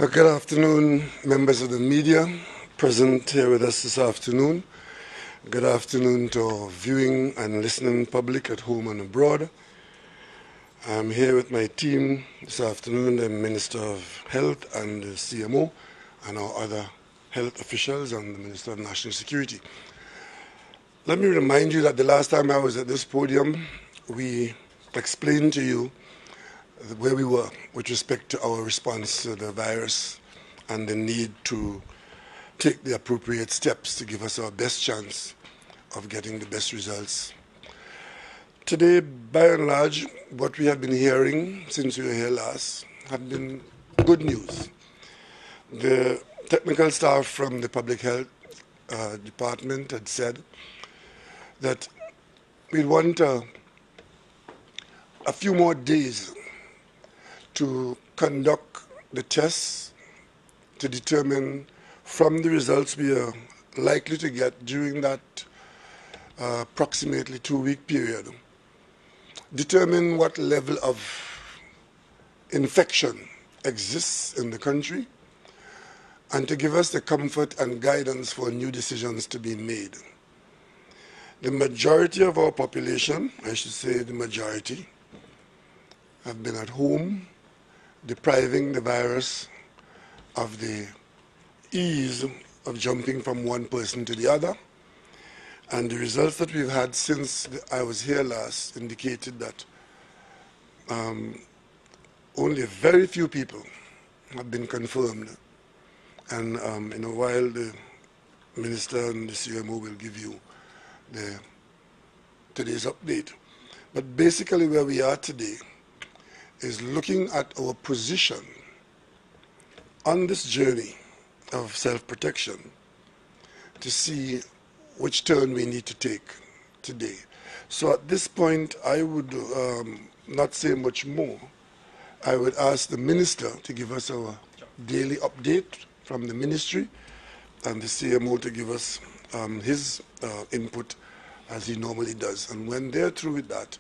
Good afternoon, members of the media present here with us this afternoon. Good afternoon to our viewing and listening public at home and abroad. I'm here with my team this afternoon, the Minister of Health and the CMO, and our other health officials and the Minister of National Security. Let me remind you that the last time I was at this podium, we explained to you where we were with respect to our response to the virus and the need to take the appropriate steps to give us our best chance of getting the best results. Today, by and large, what we have been hearing since we were here last have been good news. The technical staff from the Public Health Department had said that we want a few more days to conduct the tests to determine from the results we are likely to get during that approximately 2-week period, determine what level of infection exists in the country, and to give us the comfort and guidance for new decisions to be made. The majority of our population, I should say the majority, have been at home, depriving the virus of the ease of jumping from one person to the other. And the results that we've had since I was here last indicated that only very few people have been confirmed. And in a while, the Minister and the CMO will give you today's update. But basically where we are today is looking at our position on this journey of self-protection to see which turn we need to take today. So at this point, I would not say much more. I would ask the Minister to give us our daily update from the Ministry and the CMO to give us his input as he normally does. And when they're through with that,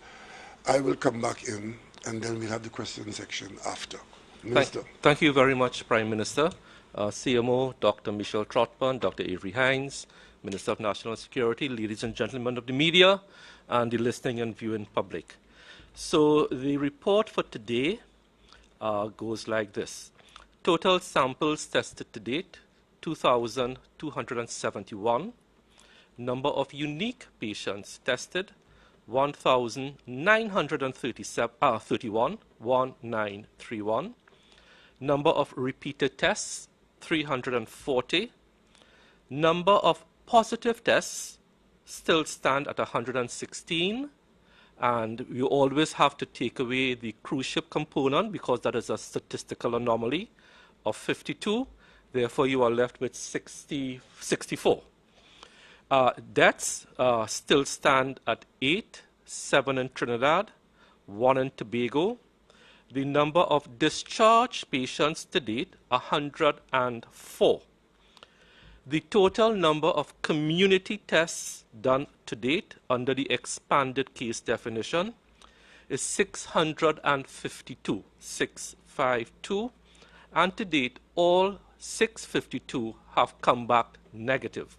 I will come back in and then we'll have the question section after. Minister. Thank you very much, Prime Minister. CMO, Dr. Michelle Trotman, Dr. Avery Hines, Minister of National Security, ladies and gentlemen of the media, and the listening and viewing public. So the report for today goes like this. Total samples tested to date, 2,271. Number of unique patients tested, 1,931, 1931. Number of repeated tests, 340. Number of positive tests still stand at 116. And you always have to take away the cruise ship component because that is a statistical anomaly of 52. Therefore, you are left with 64. Deaths still stand at 8, 7 in Trinidad, 1 in Tobago. The number of discharged patients to date, 104. The total number of community tests done to date under the expanded case definition is 652, 652. And to date, all 652 have come back negative.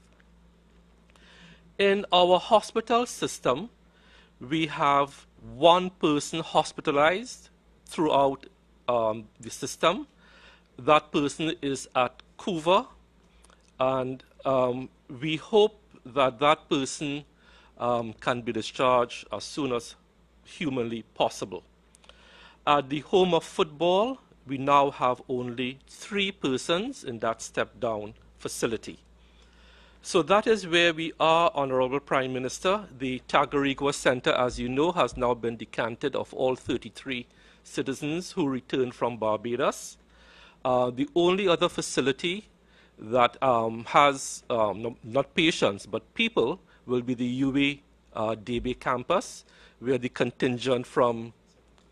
In our hospital system, we have one person hospitalized throughout the system. That person is at Couva, and we hope that that person can be discharged as soon as humanly possible. At the Home of Football, we now have only 3 persons in that step-down facility. So that is where we are, Honorable Prime Minister. The Tagarigua Center, as you know, has now been decanted of all 33 citizens who returned from Barbados. The only other facility that has, not patients, but people, will be the UA Debe campus, where the contingent from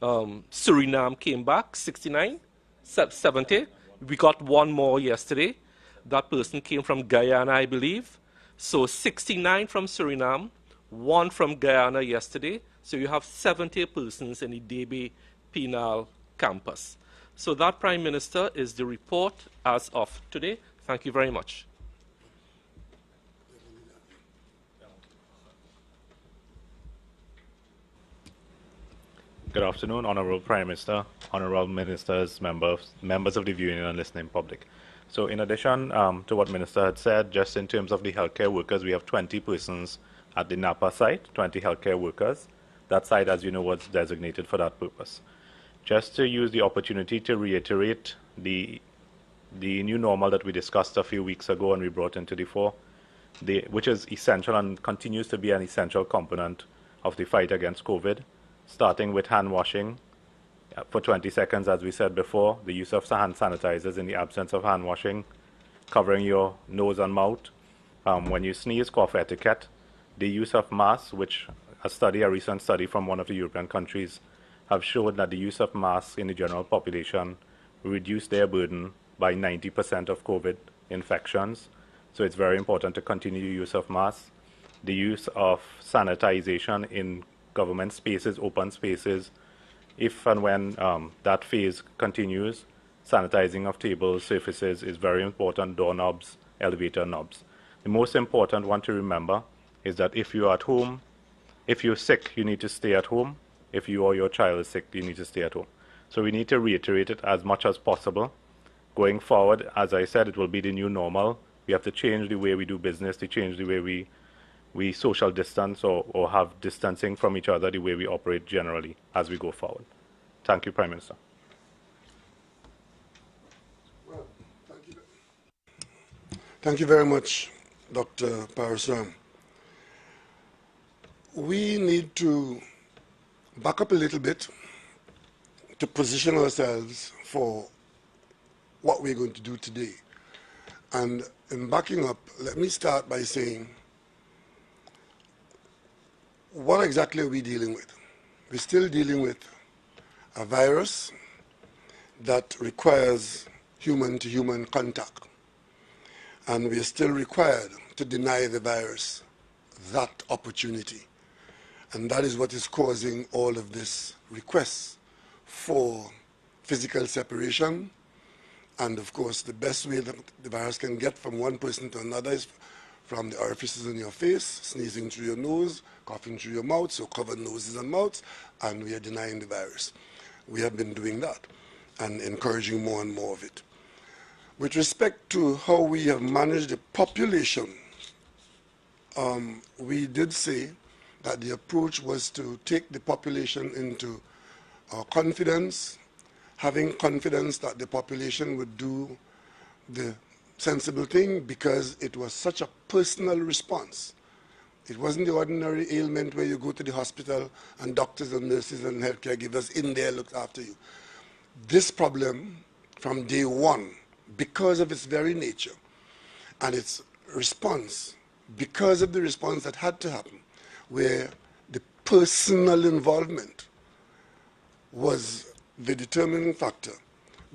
Suriname came back, 69, 70. We got one more yesterday. That person came from Guyana, I believe. So 69 from Suriname, 1 from Guyana yesterday. So you have 70 persons in the Debe Penal campus. So that, Prime Minister, is the report as of today. Thank you very much. Good afternoon, Honorable Prime Minister, Honorable Ministers, members of the viewing and listening public. So in addition to what Minister had said, just in terms of the healthcare workers, we have 20 persons at the Napa site, 20 healthcare workers. That site, as you know, was designated for that purpose. Just to use the opportunity to reiterate the new normal that we discussed a few weeks ago and we brought into the fore, which is essential and continues to be an essential component of the fight against COVID, starting with hand washing for 20 seconds, as we said before, the use of hand sanitizers in the absence of hand washing, covering your nose and mouth. When you sneeze, cough etiquette, the use of masks, which a recent study from one of the European countries have shown that the use of masks in the general population reduced their burden by 90% of COVID infections. So it's very important to continue the use of masks. The use of sanitization in government spaces, open spaces, if and when that phase continues, sanitizing of tables, surfaces is very important, doorknobs, elevator knobs. The most important one to remember is that if you're at home, if you're sick, you need to stay at home. If you or your child is sick, you need to stay at home. So we need to reiterate it as much as possible. Going forward, as I said, it will be the new normal. We have to change the way we do business, to change the way we social distance or have distancing from each other, the way we operate generally as we go forward. Thank you, Prime Minister. Well, thank you very much, Dr. Parasram. We need to back up a little bit to position ourselves for what we're going to do today. And in backing up, let me start by saying, what exactly are we dealing with? We're still dealing with a virus that requires human-to-human contact. And we are still required to deny the virus that opportunity. And that is what is causing all of this requests for physical separation. And of course, the best way that the virus can get from one person to another is from the orifices in your face, sneezing through your nose, coughing through your mouth, so cover noses and mouths, and we are denying the virus. We have been doing that and encouraging more and more of it. With respect to how we have managed the population, we did say that the approach was to take the population into our confidence, having confidence that the population would do the sensible thing because it was such a personal response. It wasn't the ordinary ailment where you go to the hospital and doctors and nurses and healthcare givers in there looked after you. This problem from day one, because of its very nature and its response, because of the response that had to happen, where the personal involvement was the determining factor,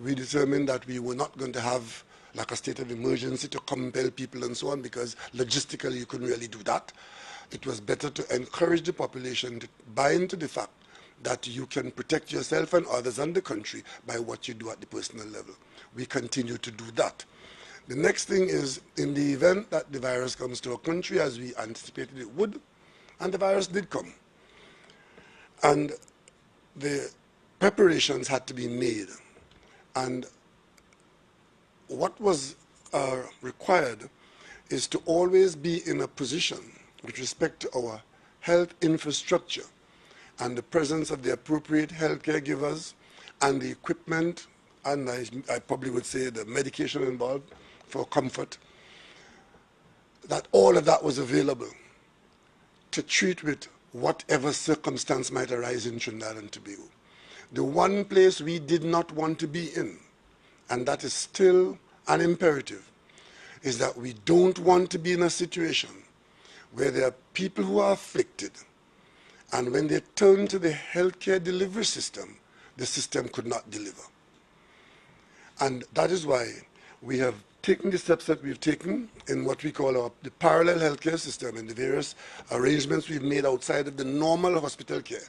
we determined that we were not going to have like a state of emergency to compel people and so on, because logistically you couldn't really do that. It was better to encourage the population to buy into the fact that you can protect yourself and others and the country by what you do at the personal level. We continue to do that. The next thing is, in the event that the virus comes to our country, as we anticipated it would, and the virus did come, and the preparations had to be made. And what was required is to always be in a position with respect to our health infrastructure and the presence of the appropriate healthcare givers and the equipment, and I probably would say the medication involved for comfort, that all of that was available to treat with whatever circumstance might arise in Trinidad and Tobago. The one place we did not want to be in, and that is still an imperative, is that we don't want to be in a situation where there are people who are afflicted, and when they turn to the healthcare delivery system, the system could not deliver. And that is why we have taken the steps that we've taken in what we call the parallel healthcare system and the various arrangements we've made outside of the normal hospital care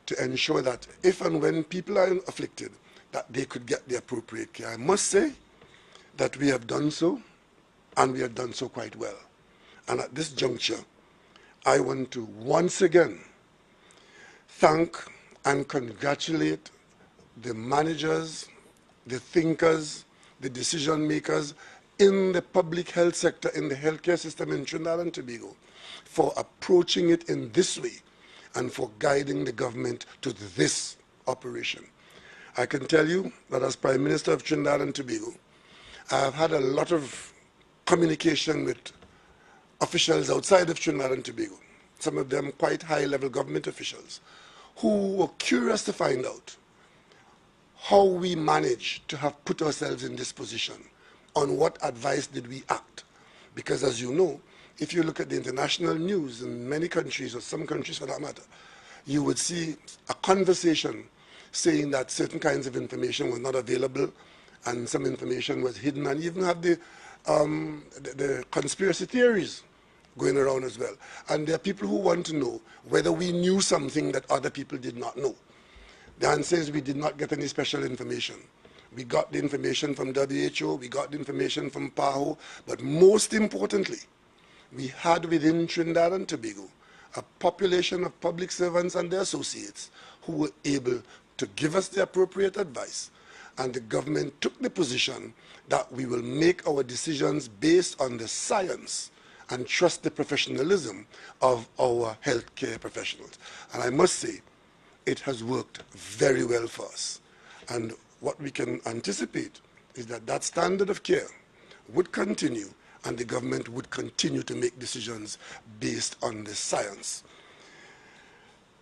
to ensure that if and when people are afflicted, that they could get the appropriate care. I must say that we have done so, and we have done so quite well. And at this juncture, I want to once again thank and congratulate the managers, the thinkers, the decision makers in the public health sector, in the healthcare system in Trinidad and Tobago, for approaching it in this way and for guiding the government to this operation. I can tell you that as Prime Minister of Trinidad and Tobago, I have had a lot of communication with officials outside of Trinidad and Tobago, some of them quite high-level government officials, who were curious to find out how we managed to have put ourselves in this position, on what advice did we act. Because as you know, if you look at the international news in many countries, or some countries for that matter, you would see a conversation saying that certain kinds of information was not available and some information was hidden, and even have the conspiracy theories going around as well. And there are people who want to know whether we knew something that other people did not know. The answer is we did not get any special information. We got the information from WHO, we got the information from PAHO, but most importantly, we had within Trinidad and Tobago a population of public servants and their associates who were able to give us the appropriate advice, and the government took the position that we will make our decisions based on the science and trust the professionalism of our healthcare professionals. And I must say, it has worked very well for us. And what we can anticipate is that that standard of care would continue, and the government would continue to make decisions based on the science.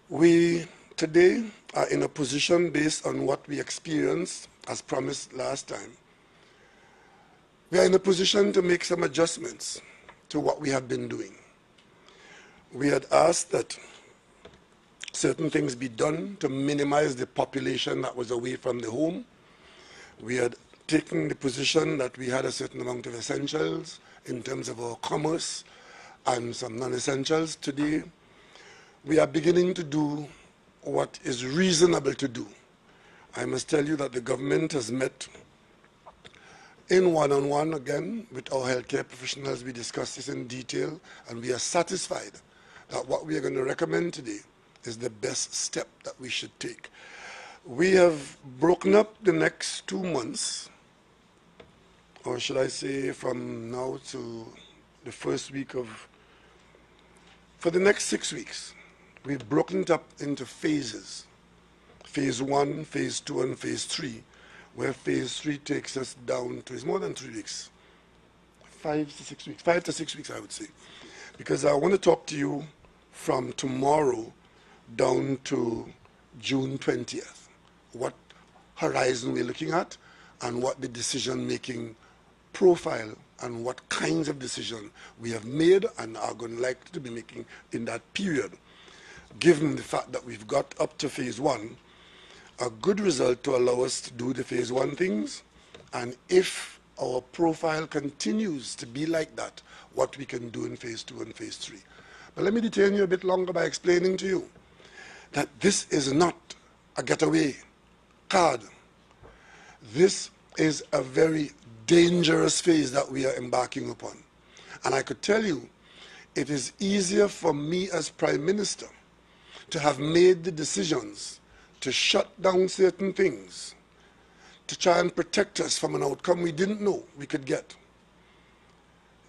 We today are in a position, based on what we experienced as promised last time, we are in a position to make some adjustments to what we have been doing. We had asked that certain things be done to minimize the population that was away from the home. We had taken the position that we had a certain amount of essentials in terms of our commerce and some non-essentials. Today, we are beginning to do what is reasonable to do. I must tell you that the government has met in one-on-one again with our healthcare professionals. We discussed this in detail, and we are satisfied that what we are going to recommend today is the best step that we should take. We have broken up the next 2 months, or should I say from now to the first week of, for the next 6 weeks, we've broken it up into phases. Phase 1, Phase 2, and Phase 3, where Phase 3 takes us down to, it's more than 3 weeks, 5 to 6 weeks, 5 to 6 weeks I would say. Because I want to talk to you from tomorrow down to June 20th, what horizon we're looking at and what the decision-making profile and what kinds of decision we have made and are going to likely to be making in that period, given the fact that we've got up to Phase 1, a good result to allow us to do the Phase 1 things, and if our profile continues to be like that, what we can do in Phase 2 and Phase 3. But let me detain you a bit longer by explaining to you that this is not a getaway card. This is a very dangerous phase that we are embarking upon. And I could tell you, it is easier for me as Prime Minister to have made the decisions to shut down certain things, to try and protect us from an outcome we didn't know we could get.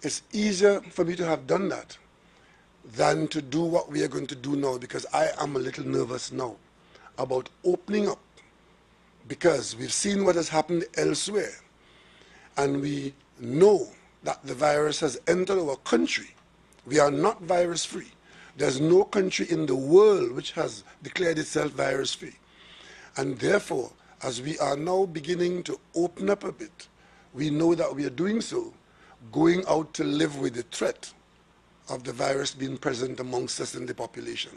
It's easier for me to have done that than to do what we are going to do now, because I am a little nervous now about opening up, because we've seen what has happened elsewhere, and we know that the virus has entered our country. We are not virus-free. There's no country in the world which has declared itself virus-free. And therefore, as we are now beginning to open up a bit, we know that we are doing so, going out to live with the threat of the virus being present amongst us in the population.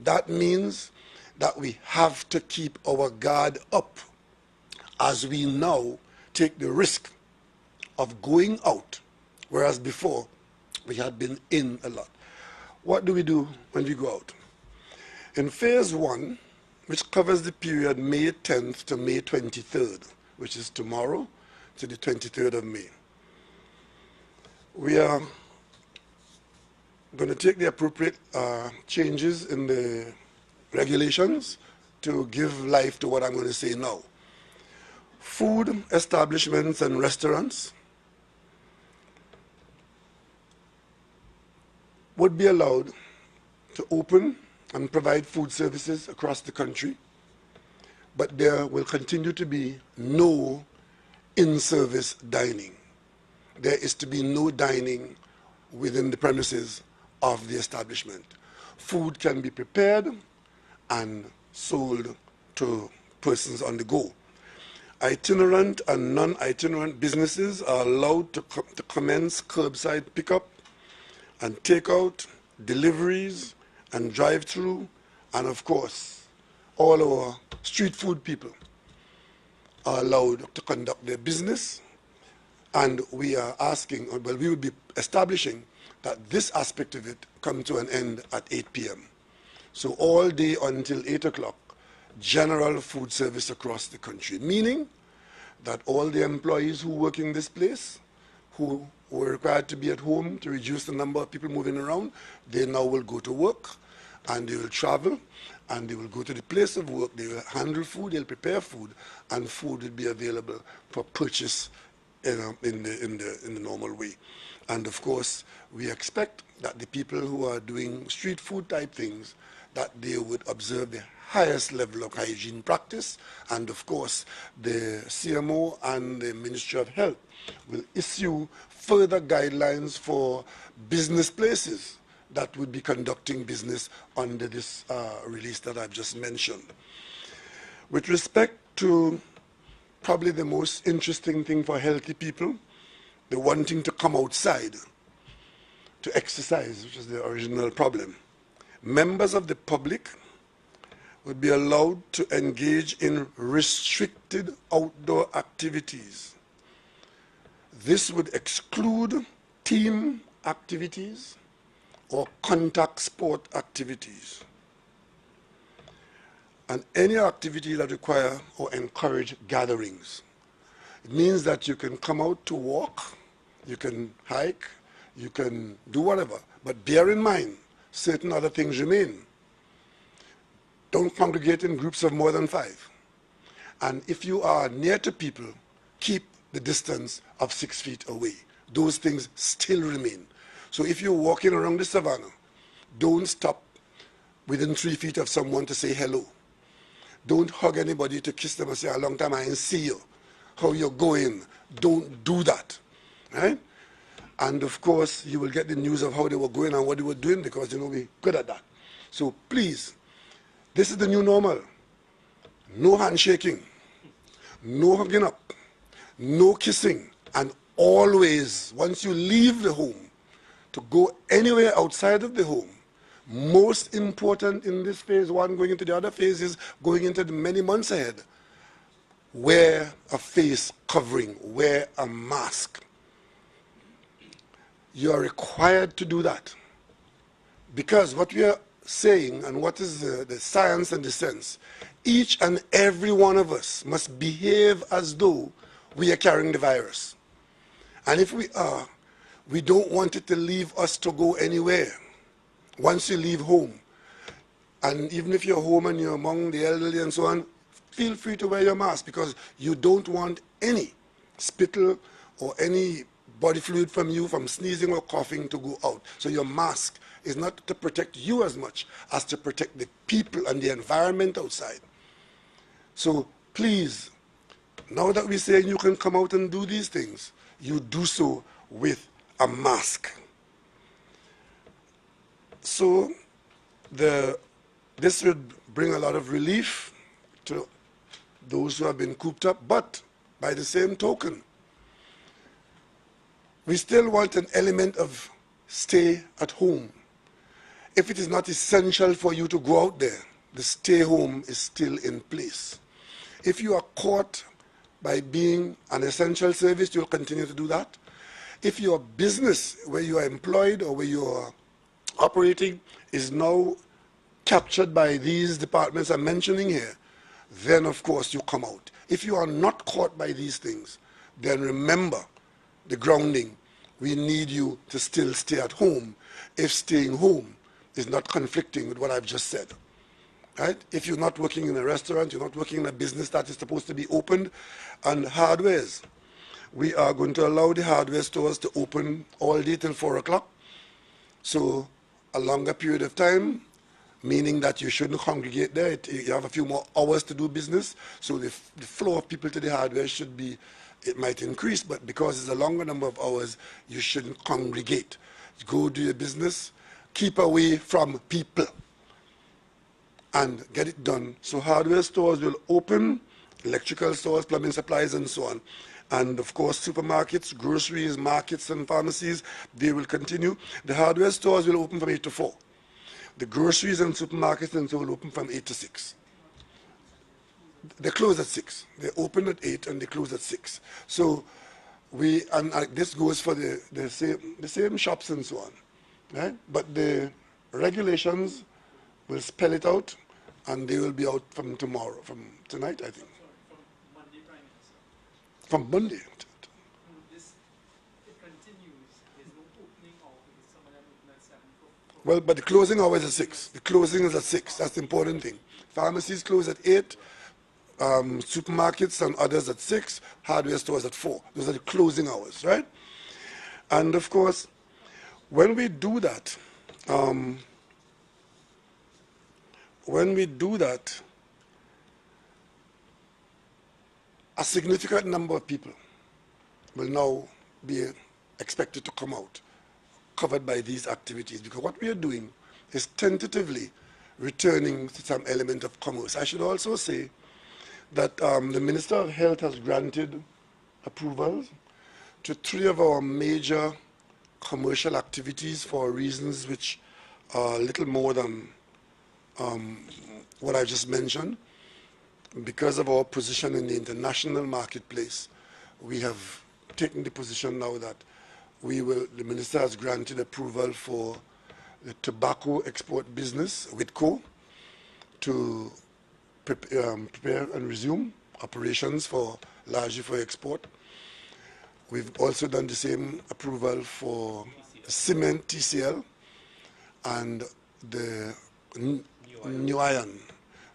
That means that we have to keep our guard up as we now take the risk of going out, whereas before we had been in a lot. What do we do when we go out? In Phase 1, which covers the period May 10th to May 23rd, which is tomorrow to the 23rd of May. We are going to take the appropriate changes in the regulations to give life to what I'm going to say now. Food establishments and restaurants would be allowed to open and provide food services across the country, but there will continue to be no in-service dining. There is to be no dining within the premises of the establishment. Food can be prepared and sold to persons on the go. Itinerant and non-itinerant businesses are allowed to commence curbside pickup and takeout, deliveries and drive-through, and of course, all our street food people are allowed to conduct their business. And we are asking, well, we will be establishing that this aspect of it come to an end at 8 p.m. So all day until 8 o'clock, general food service across the country, meaning that all the employees who work in this place, who were required to be at home to reduce the number of people moving around, they now will go to work and they will travel and they will go to the place of work, they will handle food, they'll prepare food, and food will be available for purchase in the normal way. And of course, we expect that the people who are doing street food type things, that they would observe the highest level of hygiene practice, and of course, the CMO and the Ministry of Health will issue further guidelines for business places that would be conducting business under this release that I've just mentioned. With respect to probably the most interesting thing for healthy people, the wanting to come outside to exercise, which is the original problem. Members of the public would be allowed to engage in restricted outdoor activities. This would exclude team activities or contact sport activities, and any activity that require or encourage gatherings. It means that you can come out to walk, you can hike, you can do whatever, but bear in mind, certain other things remain. Don't congregate in groups of more than 5. And if you are near to people, keep the distance of 6 feet away. Those things still remain. So if you're walking around the savannah, don't stop within 3 feet of someone to say hello. Don't hug anybody to kiss them and say, a long time I didn't see you. How you're going? Don't do that, right? And of course, you will get the news of how they were going and what they were doing, because we're good at that. So please, this is the new normal. No handshaking, no hugging up, no kissing, and always, once you leave the home, to go anywhere outside of the home. Most important in this phase one, going into the other phases, going into the many months ahead, wear a face covering, wear a mask. You are required to do that. Because what we are saying, and what is the science and the sense, each and every one of us must behave as though we are carrying the virus. And if we are, we don't want it to leave us to go anywhere. Once you leave home, and even if you're home and you're among the elderly and so on, feel free to wear your mask, because you don't want any spittle or any body fluid from you from sneezing or coughing to go out. So your mask is not to protect you as much as to protect the people and the environment outside. So please, now that we're saying you can come out and do these things, you do so with a mask. So this would bring a lot of relief to those who have been cooped up, but by the same token, we still want an element of stay at home. If it is not essential for you to go out there, the stay home is still in place. If you are caught by being an essential service, you'll continue to do that. If your business, where you are employed or where you are operating, is now captured by these departments I'm mentioning here, then of course you come out. If you are not caught by these things, then remember the grounding. We need you to still stay at home if staying home is not conflicting with what I've just said. Right? If you're not working in a restaurant, you're not working in a business that is supposed to be opened, and hardwares. We are going to allow the hardware stores to open all day till 4 o'clock. So a longer period of time, meaning that you shouldn't congregate there. You have a few more hours to do business. So the flow of people to the hardware should be, it might increase, but because it's a longer number of hours, you shouldn't congregate. Go do your business, keep away from people, and get it done. So hardware stores will open, electrical stores, plumbing supplies, and so on. And of course, supermarkets, groceries, markets, and pharmacies, they will continue. The hardware stores will open from 8 to 4. The groceries and supermarkets and so will open from 8 to 6. They close at 6. They open at 8 and they close at 6. So this goes for the same shops and so on. Right? But the regulations will spell it out, and they will be out from tomorrow, from tonight, I think. From Monday, Prime Minister. From Monday. It continues. There's no opening hours because some of them open at 7. Well, but the closing hours is at 6. The closing is at 6. That's the important thing. Pharmacies close at 8. Supermarkets and others at 6. Hardware stores at 4. Those are the closing hours, right? And of course, when we do that, a significant number of people will now be expected to come out covered by these activities, because what we are doing is tentatively returning to some element of commerce. I should also say that the Minister of Health has granted approvals to 3 of our major commercial activities for reasons which are a little more than what I just mentioned. Because of our position in the international marketplace, we have taken the position now that the Minister has granted approval for the tobacco export business, Witco, to prepare and resume operations largely for export. We've also done the same approval for cement, TCL, and the new I.A.N.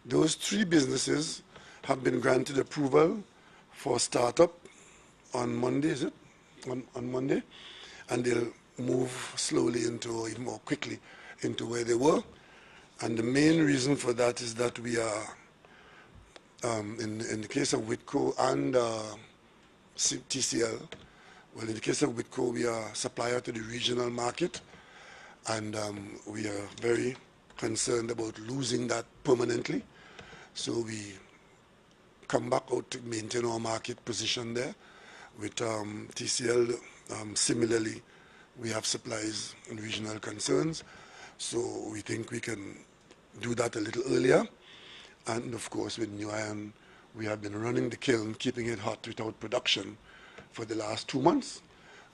Those 3 businesses have been granted approval for startup on Monday, is it? On Monday. And they'll move slowly into, even more quickly, into where they were. And the main reason for that is that we are, in the case of Witco and TCL, well, in the case of Witco, we are a supplier to the regional market, and we are very concerned about losing that permanently. So we come back out to maintain our market position there. With TCL, similarly, we have supplies and regional concerns. So we think we can do that a little earlier. And of course, with New I.A.N, we have been running the kiln, keeping it hot without production for the last 2 months.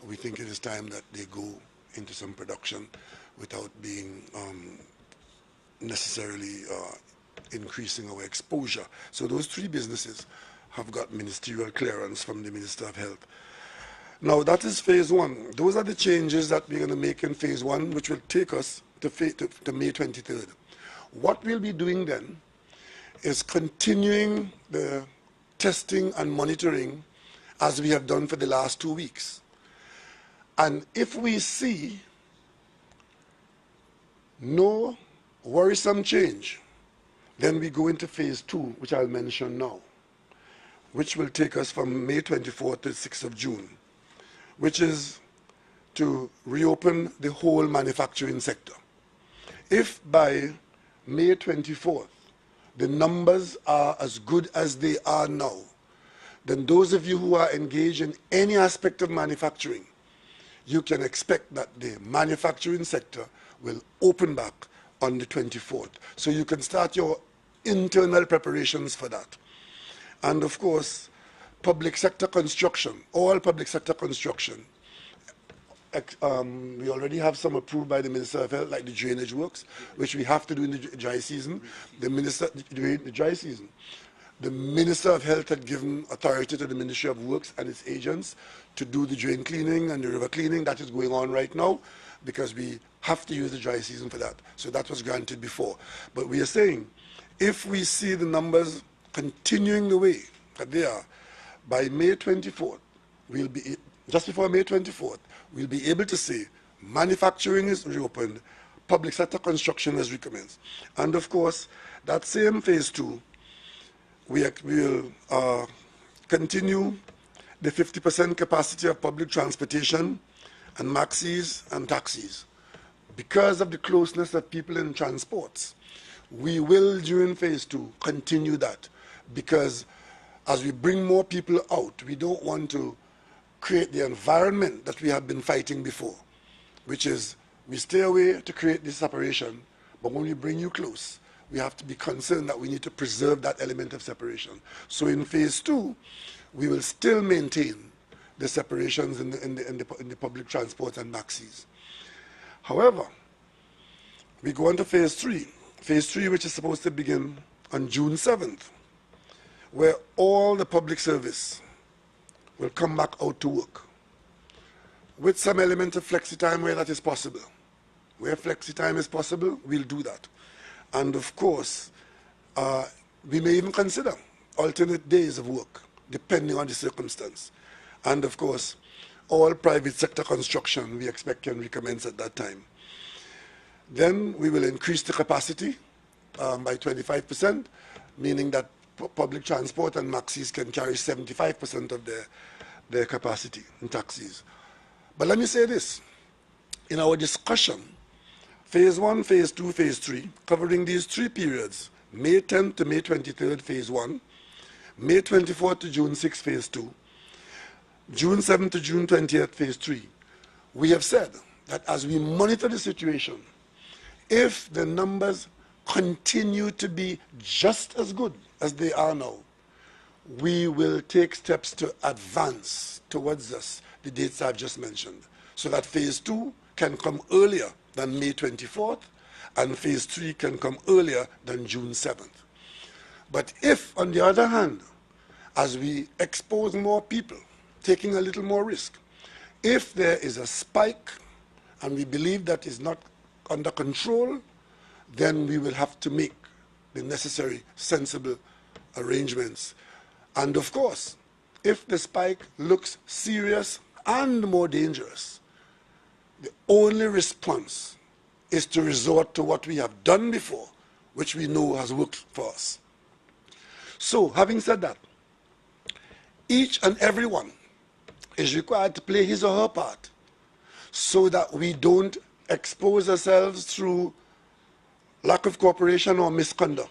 We think it is time that they go into some production without being necessarily increasing our exposure. So those 3 businesses have got ministerial clearance from the Minister of Health. Now that is phase 1. Those are the changes that we're going to make in phase 1, which will take us to May 23rd. What we'll be doing then is continuing the testing and monitoring as we have done for the last 2 weeks. And if we see no worrisome change, then we go into phase 2, which I'll mention now, which will take us from May 24th to 6th of June, which is to reopen the whole manufacturing sector. If by May 24th, the numbers are as good as they are now, then those of you who are engaged in any aspect of manufacturing, you can expect that the manufacturing sector will open back on the 24th. So you can start your internal preparations for that. And of course, public sector construction, all public sector construction, we already have some approved by the Minister of Health, like the drainage works, which we have to do in the dry season. The dry season. The Minister of Health had given authority to the Ministry of Works and its agents to do the drain cleaning and the river cleaning. That is going on right now because we have to use the dry season for that. So that was granted before. But we are saying, if we see the numbers continuing the way that they are, by May 24th, we'll be, just before May 24th, we'll be able to say manufacturing is reopened, public sector construction has recommenced. And of course, that same phase 2, we will continue the 50% capacity of public transportation and maxis and taxis. Because of the closeness of people in transports, we will, during phase 2, continue that. Because as we bring more people out, we don't want to create the environment that we have been fighting before, which is we stay away to create this separation, but when we bring you close, we have to be concerned that we need to preserve that element of separation. So in phase 2, we will still maintain the separations in the public transport and maxis. However, we go on to phase 3. Phase 3, which is supposed to begin on June 7th, where all the public service will come back out to work with some element of flexi time where that is possible. Where flexi time is possible, we'll do that. And of course, we may even consider alternate days of work, depending on the circumstance. And of course, all private sector construction we expect can recommence at that time. Then we will increase the capacity by 25%, meaning that public transport and maxis can carry 75% of their capacity in taxis. But let me say this, in our discussion, phase 1, phase 2, phase 3, covering these 3 periods, May 10th to May 23rd, phase 1, May 24th to June 6th, phase 2, June 7th to June 20th, phase 3, we have said that as we monitor the situation, if the numbers continue to be just as good as they are now, we will take steps to advance towards us the dates I've just mentioned, so that phase 2 can come earlier than May 24th, and phase 3 can come earlier than June 7th. But if, on the other hand, as we expose more people, taking a little more risk, if there is a spike and we believe that is not under control, then we will have to make the necessary sensible arrangements. And of course, if the spike looks serious and more dangerous, the only response is to resort to what we have done before, which we know has worked for us. So, having said that, each and every one is required to play his or her part so that we don't expose ourselves through lack of cooperation or misconduct,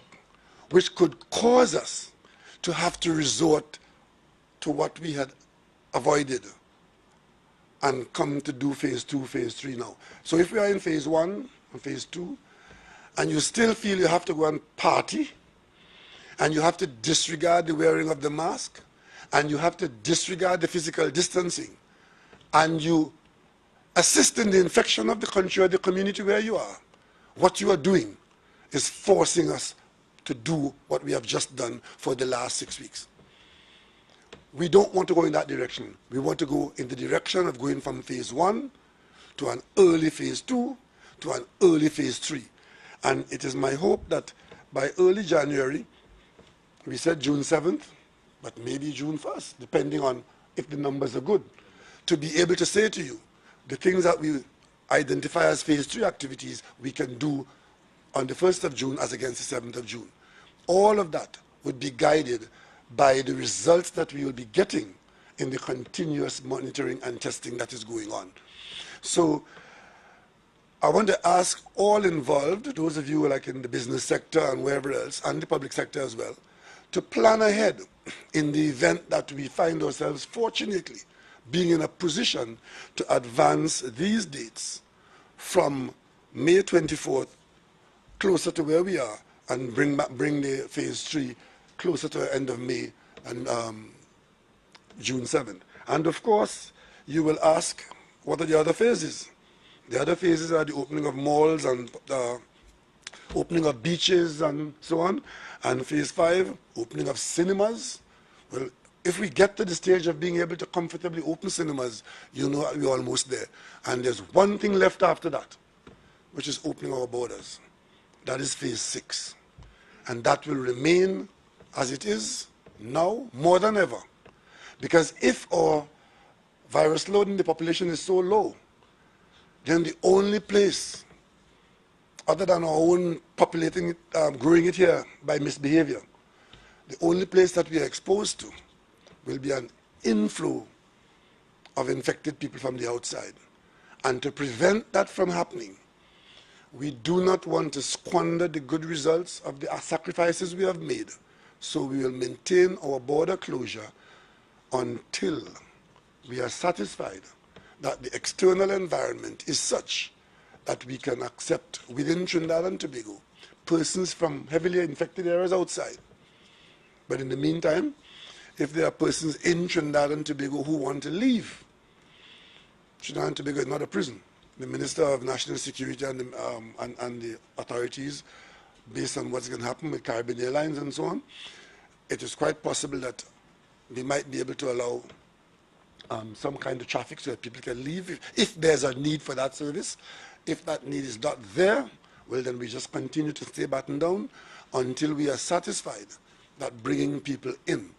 which could cause us to have to resort to what we had avoided and come to do phase 2, phase 3 now. So if we are in phase 1 and phase 2, and you still feel you have to go and party, and you have to disregard the wearing of the mask, and you have to disregard the physical distancing, and you assist in the infection of the country or the community where you are, what you are doing is forcing us to do what we have just done for the last 6 weeks. We don't want to go in that direction. We want to go in the direction of going from phase 1 to an early phase 2 to an early phase 3. And it is my hope that by early January, we said June 7th, but maybe June 1st, depending on if the numbers are good, to be able to say to you, the things that we identify as phase 3 activities, we can do on the 1st of June as against the 7th of June. All of that would be guided by the results that we will be getting in the continuous monitoring and testing that is going on. So I want to ask all involved, those of you like in the business sector and wherever else, and the public sector as well, to plan ahead in the event that we find ourselves, fortunately, being in a position to advance these dates from May 24th closer to where we are and bring the phase 3 closer to the end of May and June 7th. And of course, you will ask, What are the other phases? The other phases are the opening of malls and opening of beaches and so on. And phase 5, opening of cinemas. Well, if we get to the stage of being able to comfortably open cinemas, you know we're almost there. And there's one thing left after that, which is opening our borders. That is phase 6. And that will remain as it is now more than ever. Because if our virus load in the population is so low, then the only place, other than our own populating it, growing it here by misbehavior, the only place that we are exposed to will be an inflow of infected people from the outside. And to prevent that from happening, we do not want to squander the good results of the sacrifices we have made. So we will maintain our border closure until we are satisfied that the external environment is such that we can accept within Trinidad and Tobago persons from heavily infected areas outside. But in the meantime, if there are persons in Trinidad and Tobago who want to leave, Trinidad and Tobago is not a prison. The Minister of National Security and the authorities, based on what's going to happen with Caribbean Airlines and so on, it is quite possible that we might be able to allow some kind of traffic so that people can leave if there's a need for that service. If that need is not there, well, then we just continue to stay battened down until we are satisfied that bringing people in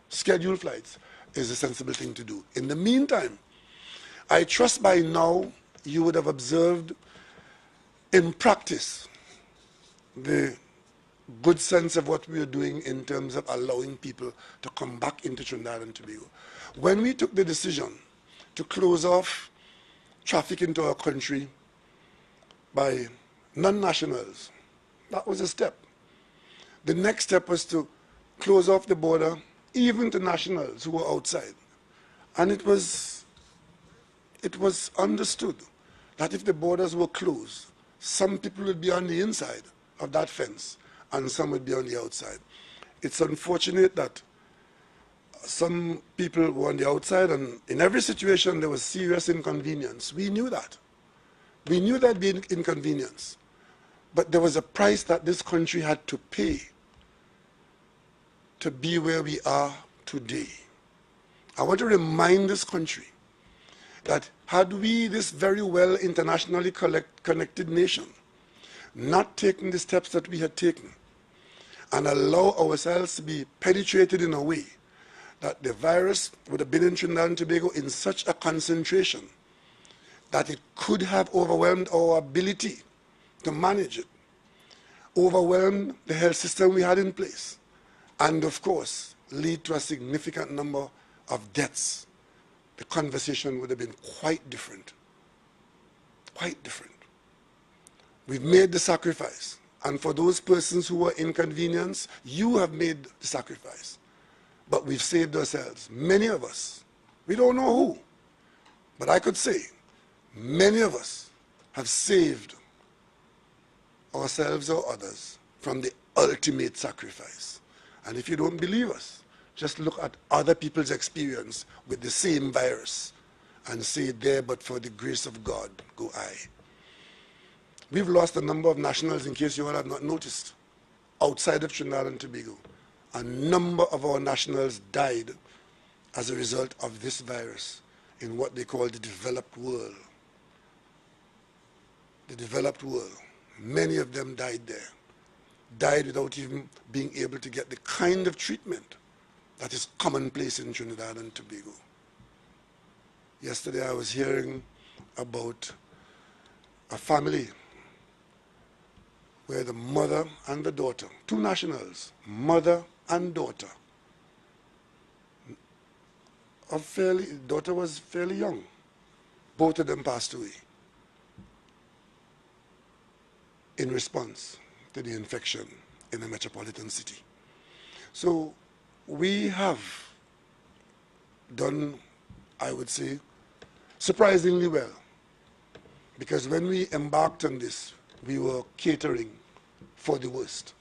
scheduled flights is a sensible thing to do. In the meantime, I trust by now you would have observed in practice the good sense of what we are doing in terms of allowing people to come back into Trinidad and Tobago. When we took the decision to close off traffic into our country by non-nationals, that was a step. The next step was to close off the border even to nationals who were outside. And it was understood that if the borders were closed, some people would be on the inside of that fence and some would be on the outside. It's unfortunate that some people were on the outside, and in every situation there was serious inconvenience. We knew that. We knew there'd be inconvenience. But there was a price that this country had to pay to be where we are today. I want to remind this country that had we, this very well internationally connected nation, not taken the steps that we had taken and allow ourselves to be penetrated in a way that the virus would have been in Trinidad and Tobago in such a concentration that it could have overwhelmed our ability to manage it, overwhelmed the health system we had in place, and of course, lead to a significant number of deaths, the conversation would have been quite different. Quite different. We've made the sacrifice. And for those persons who were inconvenienced, you have made the sacrifice. But we've saved ourselves. Many of us, we don't know who, but I could say many of us have saved ourselves or others from the ultimate sacrifice. And if you don't believe us, just look at other people's experience with the same virus and say, there but for the grace of God go I. We've lost a number of nationals, in case you all have not noticed, outside of Trinidad and Tobago. A number of our nationals died as a result of this virus in what they call the developed world. The developed world. Many of them died there. Died without even being able to get the kind of treatment that is commonplace in Trinidad and Tobago. Yesterday I was hearing about a family where the mother and the daughter, two nationals, mother and daughter, daughter was fairly young. Both of them passed away in response to the infection in a metropolitan city. So we have done, I would say, surprisingly well. Because when we embarked on this, we were catering for the worst.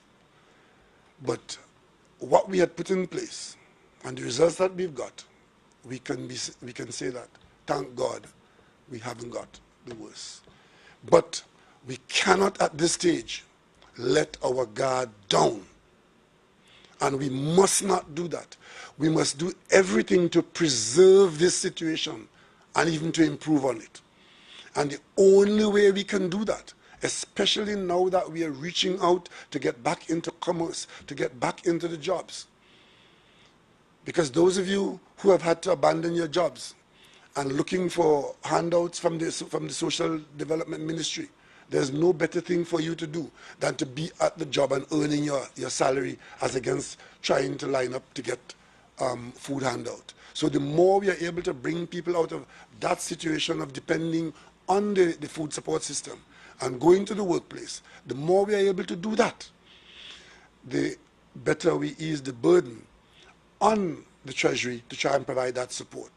But what we had put in place and the results that we've got we can say that, thank God, we haven't got the worst. But we cannot at this stage let our guard down. And we must not do that. We must do everything to preserve this situation and even to improve on it. And the only way we can do that, especially now that we are reaching out to get back into commerce, to get back into the jobs. Because those of you who have had to abandon your jobs and looking for handouts from the social development ministry, there's no better thing for you to do than to be at the job and earning your salary as against trying to line up to get food handout. So the more we are able to bring people out of that situation of depending on the food support system and going to the workplace, the more we are able to do that, the better we ease the burden on the Treasury to try and provide that support.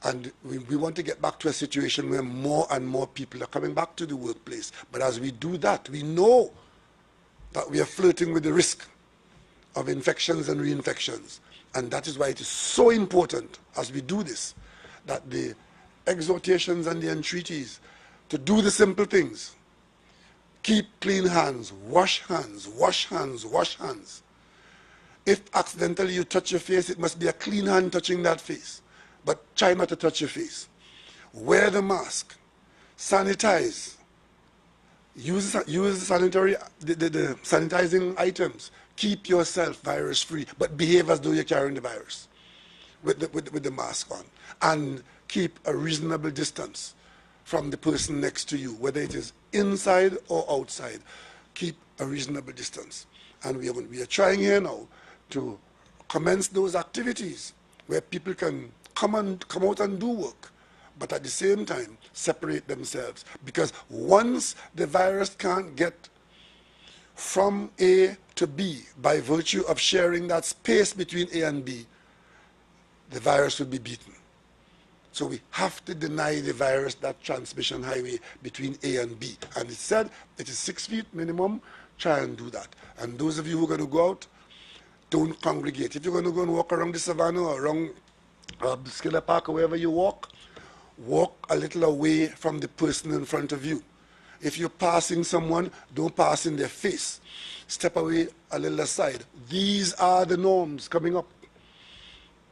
And we want to get back to a situation where more and more people are coming back to the workplace. But as we do that, we know that we are flirting with the risk of infections and reinfections. And that is why it is so important, as we do this, that the exhortations and the entreaties to do the simple things. Keep clean hands, wash hands, wash hands, wash hands. If accidentally you touch your face, it must be a clean hand touching that face. But try not to touch your face. Wear the mask. Sanitize. Use the sanitizing items. Keep yourself virus-free, but behave as though you're carrying the virus with the mask on. And keep a reasonable distance from the person next to you, whether it is inside or outside. Keep a reasonable distance. And we are trying here now to commence those activities where people can come out and do work, but at the same time separate themselves. Because once the virus can't get from A to B by virtue of sharing that space between A and B, the virus will be beaten. So we have to deny the virus that transmission highway between A and B. And it said it is 6 feet minimum. Try and do that. And those of you who are going to go out, don't congregate. If you're going to go and walk around the savannah or around Skiller Park or wherever you walk a little away from the person in front of you. If you're passing someone, don't pass in their face. Step away a little aside. These are the norms coming up.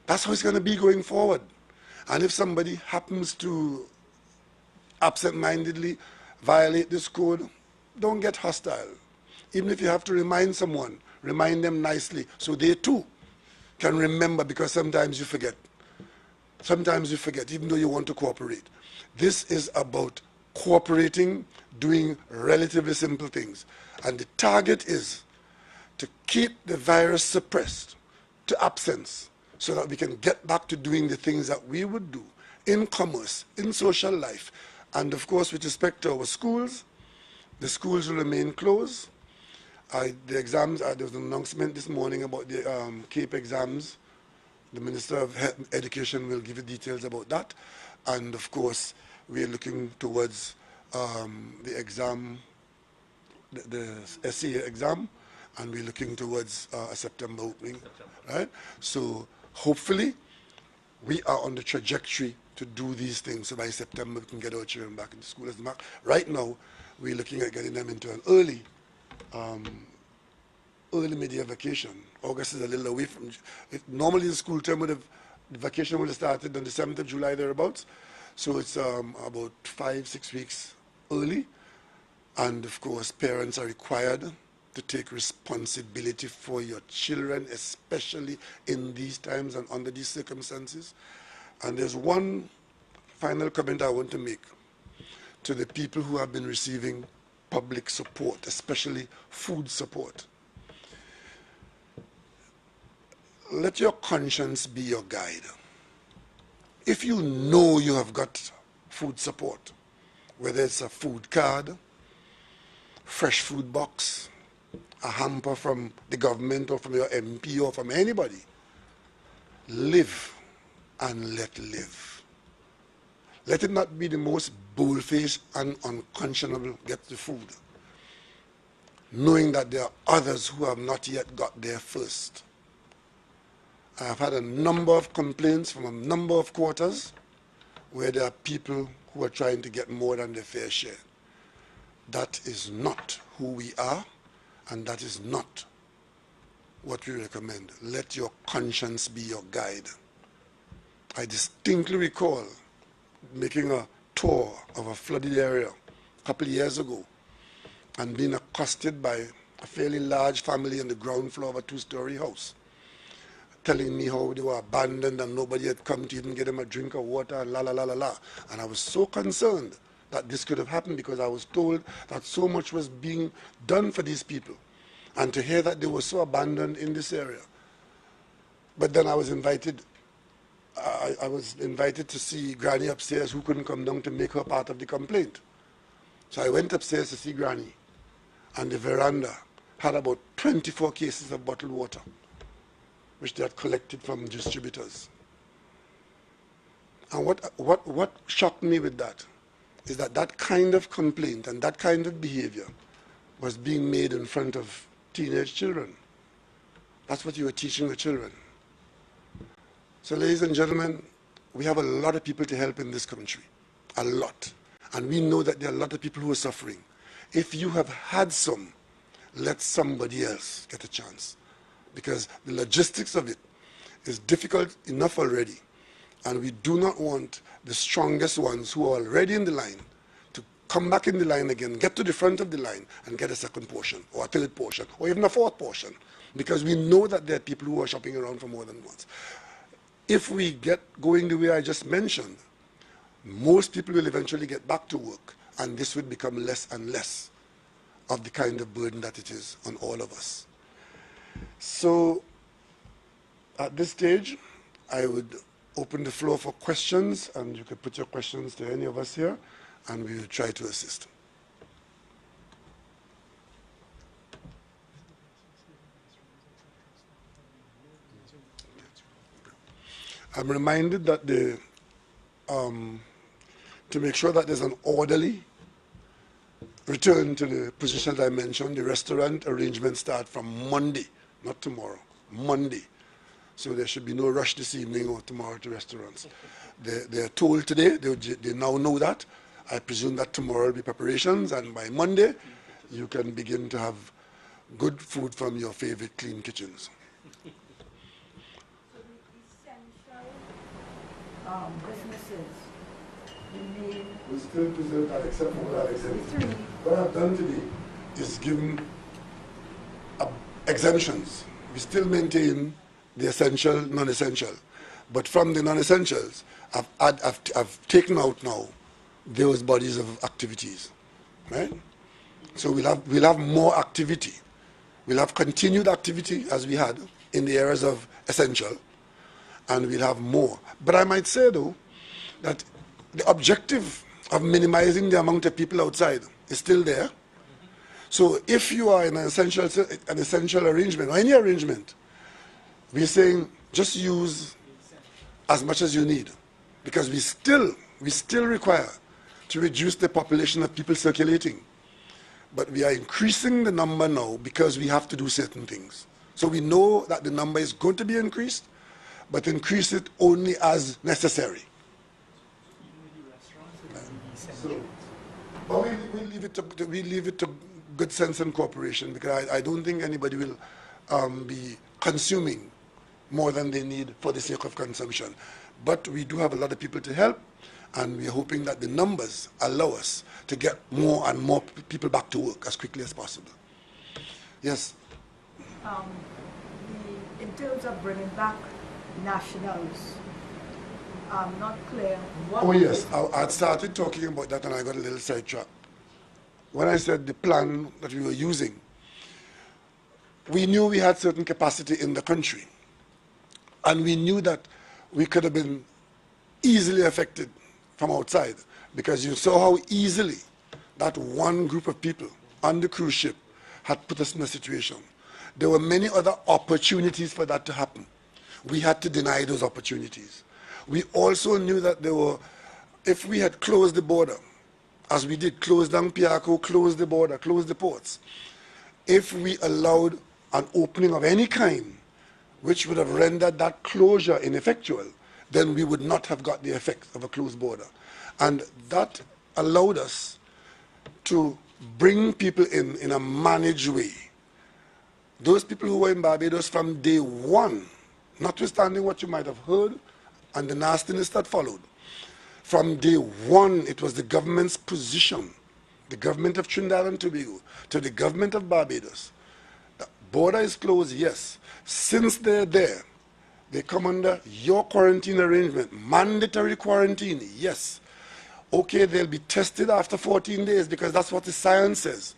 That's how it's going to be going forward. And if somebody happens to absent-mindedly violate this code, don't get hostile. Even if you have to remind someone, remind them nicely so they too can remember, because sometimes you forget. Sometimes you forget, even though you want to cooperate. This is about cooperating, doing relatively simple things. And the target is to keep the virus suppressed to absence so that we can get back to doing the things that we would do in commerce, in social life. And of course, with respect to our schools, the schools will remain closed. The exams, there was an announcement this morning about the CAPE exams. The Minister of Education will give you details about that. And of course, we are looking towards the exam, the SCA exam, and we're looking towards a September opening, right? So hopefully, we are on the trajectory to do these things. So by September, we can get our children back into school. Right now, we're looking at getting them into an early mid-year vacation. August is a little away from normally the school term the vacation would have started on the 7th of July thereabouts. So it's about 5-6 weeks early. And of course, parents are required to take responsibility for your children, especially in these times and under these circumstances. And there's one final comment I want to make to the people who have been receiving public support, especially food support. Let your conscience be your guide. If you know you have got food support, whether it's a food card, fresh food box, a hamper from the government or from your MP or from anybody, live and let live. Let it not be the most bold-faced and unconscionable get the food, knowing that there are others who have not yet got there first. I have had a number of complaints from a number of quarters where there are people who are trying to get more than their fair share. That is not who we are, and that is not what we recommend. Let your conscience be your guide. I distinctly recall making a tour of a flooded area a couple of years ago and being accosted by a fairly large family on the ground floor of a two-story house, telling me how they were abandoned and nobody had come to even get them a drink of water and la la la la la. And I was so concerned that this could have happened because I was told that so much was being done for these people, and to hear that they were so abandoned in this area. But then I was invited to see Granny upstairs, who couldn't come down to make her part of the complaint. So I went upstairs to see Granny, and the veranda had about 24 cases of bottled water, which they had collected from distributors. And what shocked me with that is that that kind of complaint and that kind of behavior was being made in front of teenage children. That's what you were teaching the children. So, ladies and gentlemen, we have a lot of people to help in this country, a lot. And we know that there are a lot of people who are suffering. If you have had some, let somebody else get a chance, because the logistics of it is difficult enough already. And we do not want the strongest ones who are already in the line to come back in the line again, get to the front of the line and get a second portion or a third portion or even a fourth portion, because we know that there are people who are shopping around for more than once. If we get going the way I just mentioned, most people will eventually get back to work, and this will become less and less of the kind of burden that it is on all of us. So at this stage, I would open the floor for questions, and you could put your questions to any of us here, and we will try to assist. I'm reminded that to make sure that there's an orderly return to the positions I mentioned, the restaurant arrangements start from Monday, not tomorrow, Monday. So there should be no rush this evening or tomorrow to restaurants. They're told today, they now know that. I presume that tomorrow will be preparations, and by Monday, you can begin to have good food from your favorite clean kitchens. Businesses remain. We still preserve that except for what I said. What I've done today is given exemptions. We still maintain the essential, non-essential. But from the non-essentials, I've taken out now those bodies of activities, right? So we'll have more activity. We'll have continued activity as we had in the areas of essential, and we'll have more. But I might say, though, that the objective of minimizing the amount of people outside is still there. So if you are in an essential arrangement, or any arrangement, we're saying just use as much as you need, because we still require to reduce the population of people circulating. But we are increasing the number now because we have to do certain things. So we know that the number is going to be increased, but increase it only as necessary. But we leave it to good sense and cooperation, because I don't think anybody will be consuming more than they need for the sake of consumption. But we do have a lot of people to help, and we're hoping that the numbers allow us to get more and more people back to work as quickly as possible. Yes? In terms of bringing back nationals, I'm not clear what... Oh yes, I started talking about that and I got a little sidetracked. When I said the plan that we were using, we knew we had certain capacity in the country, and we knew that we could have been easily affected from outside, because you saw how easily that one group of people on the cruise ship had put us in a situation. There were many other opportunities for that to happen. We had to deny those opportunities. We also knew that if we had closed the border, as we did, close down Piaco, close the border, close the ports, if we allowed an opening of any kind, which would have rendered that closure ineffectual, then we would not have got the effect of a closed border. And that allowed us to bring people in a managed way. Those people who were in Barbados from day one, notwithstanding what you might have heard and the nastiness that followed, from day one, it was the government's position, the government of Trinidad and Tobago, to the government of Barbados. The border is closed, yes. Since they're there, they come under your quarantine arrangement, mandatory quarantine, yes. Okay, they'll be tested after 14 days because that's what the science says.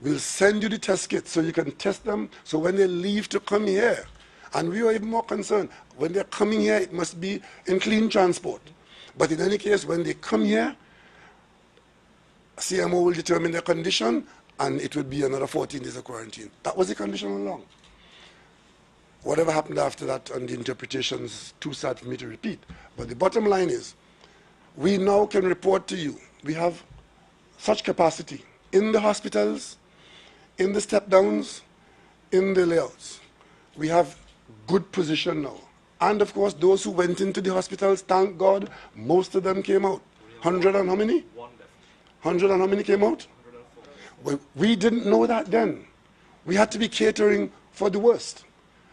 We'll send you the test kits so you can test them so when they leave to come here. And we are even more concerned. When they're coming here, it must be in clean transport. But in any case, when they come here, CMO will determine their condition and it would be another 14 days of quarantine. That was the condition all along. Whatever happened after that and the interpretations, too sad for me to repeat. But the bottom line is, we now can report to you, we have such capacity in the hospitals, in the step-downs, in the layouts. We have good position now. And of course, those who went into the hospitals, thank God, most of them came out. 100 and how many? 100 and how many came out? Well, we didn't know that then. We had to be catering for the worst.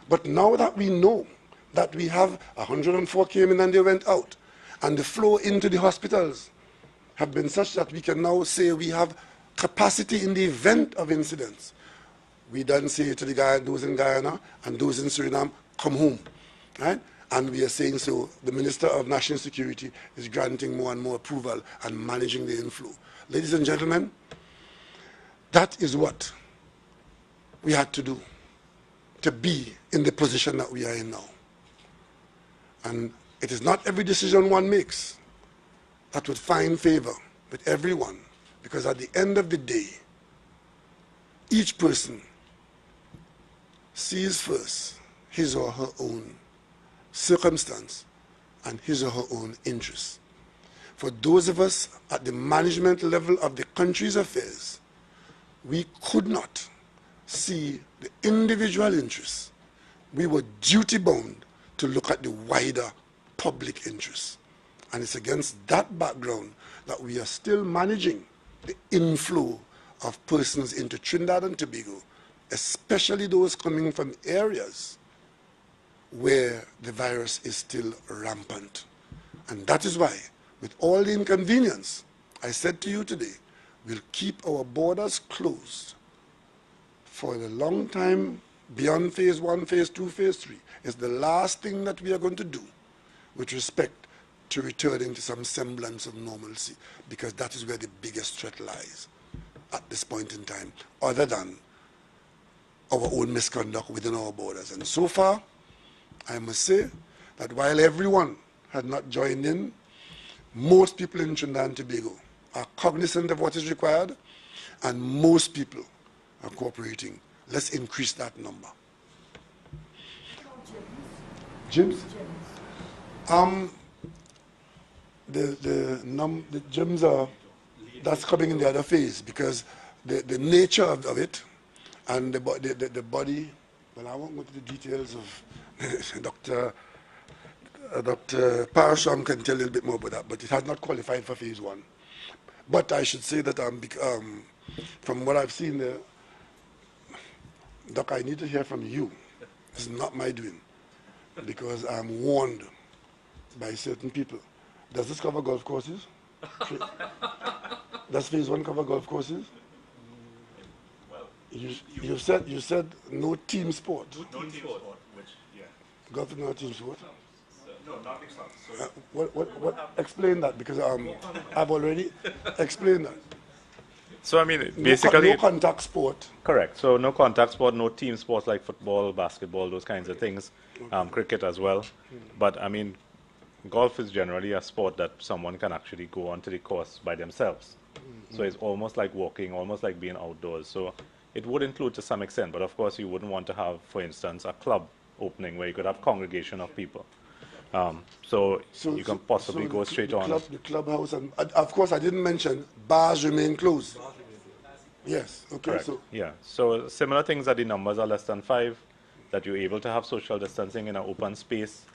But now that we know that we have 104 came in and they went out, and the flow into the hospitals have been such that we can now say we have capacity in the event of incidents. We then say to the guy, those in Guyana and those in Suriname, come home, right? And we are saying so. The Minister of National Security is granting more and more approval and managing the inflow. Ladies and gentlemen, that is what we had to do to be in the position that we are in now. And it is not every decision one makes that would find favor with everyone, because at the end of the day, each person sees first his or her own circumstance and his or her own interests. For those of us at the management level of the country's affairs, we could not see the individual interests. We were duty-bound to look at the wider public interests. And it's against that background that we are still managing the inflow of persons into Trinidad and Tobago, especially those coming from areas where the virus is still rampant. And that is why, with all the inconvenience, I said to you today, we'll keep our borders closed for a long time beyond phase 1, phase 2, phase 3. It's the last thing that we are going to do with respect to returning to some semblance of normalcy, because that is where the biggest threat lies at this point in time, other than our own misconduct within our borders. And so far, I must say that while everyone had not joined in, most people in Trinidad and Tobago are cognizant of what is required, and most people are cooperating. Let's increase that number. Gyms? The gyms are, that's coming in the other phase, because the nature of it and the body, well, I won't go to the details of Dr. Parasham can tell you a little bit more about that, but it has not qualified for phase 1. But I should say that from what I've seen there, Doc, I need to hear from you. This is not my doing, because I'm warned by certain people. Does this cover golf courses? Does phase 1 cover golf courses? Well, you said no team sport. no team sport, which, yeah. Golf is not a team sport. No, not mixed up. So What? Explain that, because I've already explained that. So I mean, basically, no contact sport. correct. So no contact sport, no team sports like football, basketball, those kinds of things, cricket as well. But I mean, golf is generally a sport that someone can actually go onto the course by themselves. So it's almost like walking, almost like being outdoors. So it would include to some extent, but of course you wouldn't want to have, for instance, a club opening where you could have congregation of people. So you can possibly go straight on. The clubhouse, and of course I didn't mention bars remain closed. Yes. Okay. Correct. So yeah. So similar things that the numbers are less than 5. that you're able to have social distancing in an open space,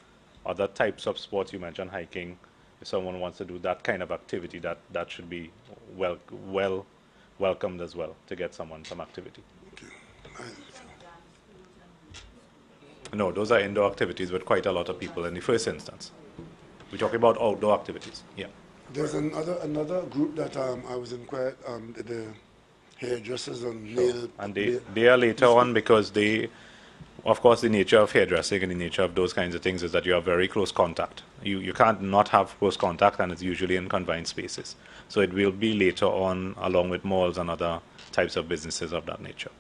other types of sports. You mentioned hiking. If someone wants to do that kind of activity, that should be well welcomed as well to get someone some activity. No, those are indoor activities with quite a lot of people in the first instance. We're talking about outdoor activities. Yeah. There's another group that I was inquired, the hairdressers and nail. And they are later on because they, of course, the nature of hairdressing and the nature of those kinds of things is that you have very close contact. You can't not have close contact, and it's usually in confined spaces. So it will be later on, along with malls and other types of businesses of that nature.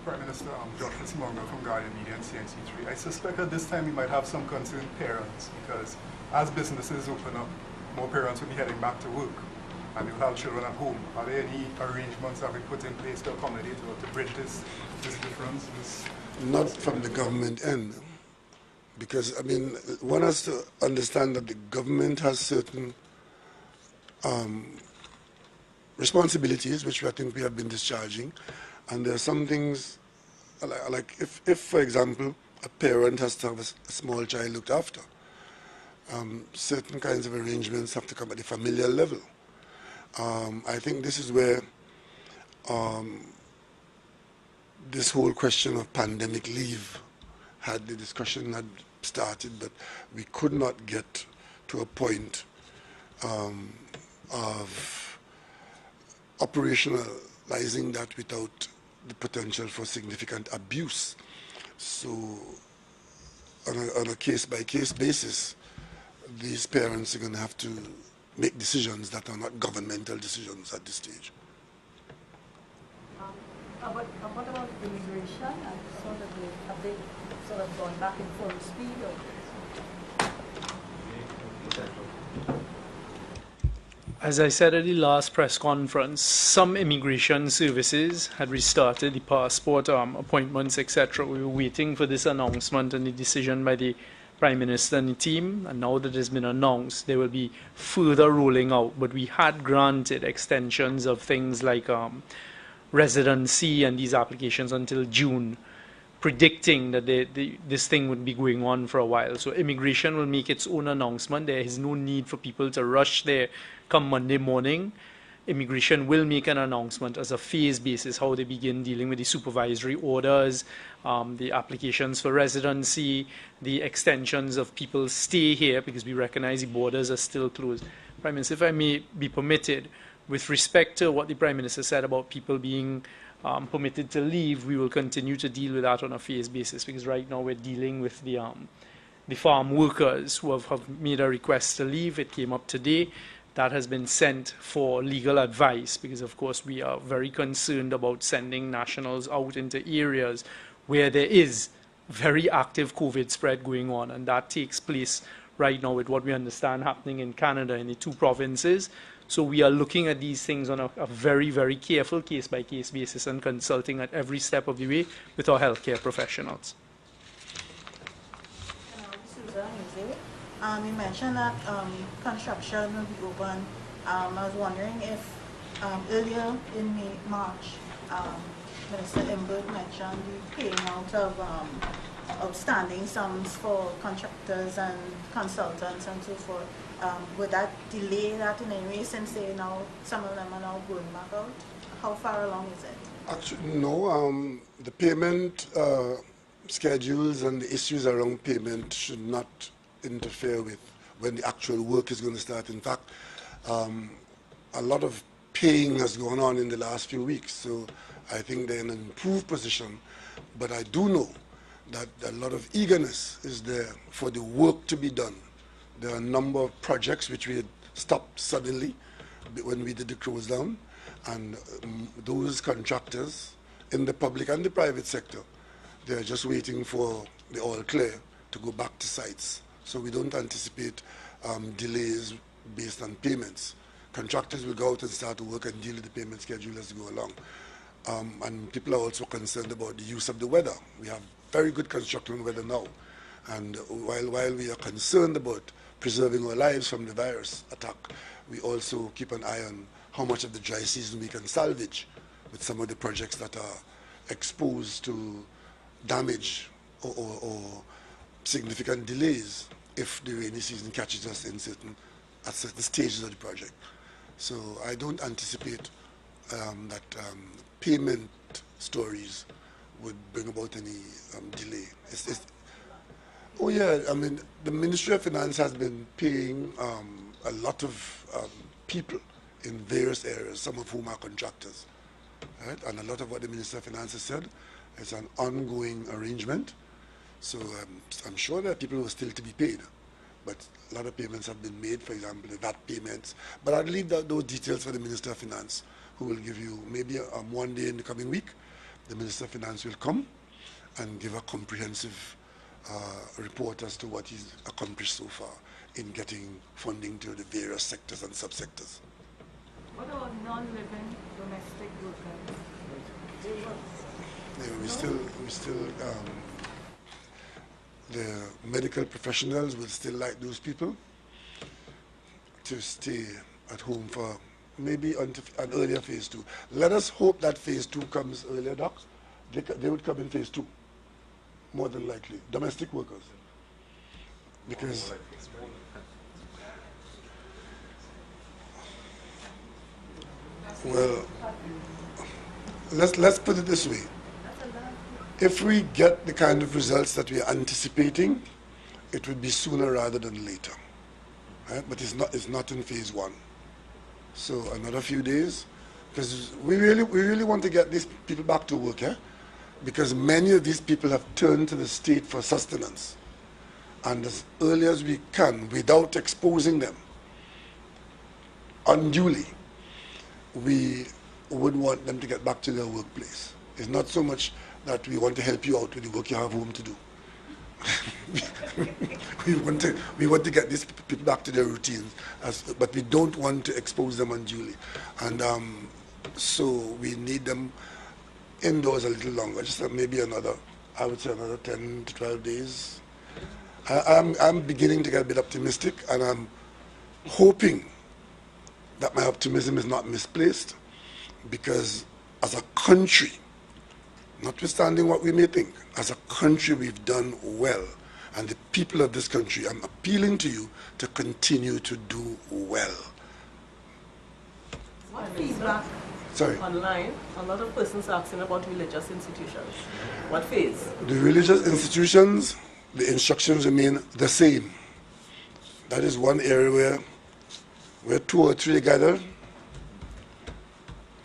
Prime Minister, Dr. Simonga from Guardian Media and CNC3. I suspect at this time we might have some concerned parents because as businesses open up, more parents will be heading back to work and they'll have children at home. Are there any arrangements that we put in place to accommodate or to bridge this difference? Not from the government end, because I mean, one has to understand that the government has certain responsibilities which I think we have been discharging, and there are some things like if for example a parent has to have a small child looked after, certain kinds of arrangements have to come at the familial level. I think this is where this whole question of pandemic leave the discussion had started, but we could not get to a point of operationalizing that without the potential for significant abuse. So on a case-by-case basis, these parents are going to have to make decisions that are not governmental decisions at this stage. What about immigration? I saw that have they sort of gone back in full speed? As I said at the last press conference, some immigration services had restarted the passport appointments, etc. We were waiting for this announcement and the decision by the Prime Minister and the team, and now that it has been announced, there will be further rolling out. But we had granted extensions of things like residency and these applications until June, predicting that this thing would be going on for a while. So immigration will make its own announcement. There is no need for people to rush there come Monday morning. Immigration will make an announcement as a phase basis how they begin dealing with the supervisory orders, the applications for residency, the extensions of people's stay here, because we recognize the borders are still closed. Prime Minister, if I may be permitted, with respect to what the Prime Minister said about people being permitted to leave, we will continue to deal with that on a phase basis, because right now we're dealing with the farm workers who have made a request to leave. It came up today. That has been sent for legal advice, because of course we are very concerned about sending nationals out into areas where there is very active COVID spread going on, and that takes place right now with what we understand happening in Canada in the 2 provinces. So we are looking at these things on a very, very careful case-by-case basis and consulting at every step of the way with our healthcare professionals. You mentioned that construction will be open. I was wondering if earlier in March, Minister Imbert mentioned the paying out of outstanding sums for contractors and consultants and so forth. Would that delay that in any way, since some of them are now going back out? How far along is it? Actually, no. The payment schedules and the issues around payment should not interfere with when the actual work is going to start. In fact, a lot of paying has gone on in the last few weeks, so I think they're in an improved position. But I do know that a lot of eagerness is there for the work to be done. There are a number of projects which we had stopped suddenly when we did the close down, and those contractors in the public and the private sector, they're just waiting for the all clear to go back to sites. So we don't anticipate delays based on payments. Contractors will go out and start to work and deal with the payment schedule as they go along. And people are also concerned about the use of the weather. We have very good construction weather now. And while we are concerned about preserving our lives from the virus attack, we also keep an eye on how much of the dry season we can salvage with some of the projects that are exposed to damage or significant delays if the rainy season catches us at certain stages of the project. So I don't anticipate that payment stories would bring about any delay. Oh yeah, I mean, the Ministry of Finance has been paying a lot of people in various areas, some of whom are contractors, right? And a lot of what the Minister of Finance has said is an ongoing arrangement. So I'm sure there are people who are still to be paid, but a lot of payments have been made, for example, the VAT payments. But I'll leave those details for the Minister of Finance, who will give you maybe one day in the coming week. The Minister of Finance will come and give a comprehensive report as to what he's accomplished so far in getting funding to the various sectors and subsectors. What about non-living domestic workers? Yeah, we still the medical professionals will still like those people to stay at home for maybe until an earlier phase 2. Let us hope that phase 2 comes earlier, Doc. They would come in phase 2, more than likely. Domestic workers. Because well, let's put it this way. If we get the kind of results that we are anticipating, it would be sooner rather than later. Right? But it's not in phase 1. So another few days, because we really want to get these people back to work, yeah? Because many of these people have turned to the state for sustenance. And as early as we can, without exposing them unduly, we would want them to get back to their workplace. It's not so much that we want to help you out with the work you have home to do. we want to get these people back to their routines, but we don't want to expose them unduly. And so we need them indoors a little longer, just maybe I would say another 10 to 12 days. I'm beginning to get a bit optimistic, and I'm hoping that my optimism is not misplaced, because as a country, notwithstanding what we may think, as a country we've done well. And the people of this country, I'm appealing to you to continue to do well. What feedback? Sorry? Online, a lot of persons asking about religious institutions. What phase? The religious institutions, the instructions remain the same. That is one area where 2 or 3 gather.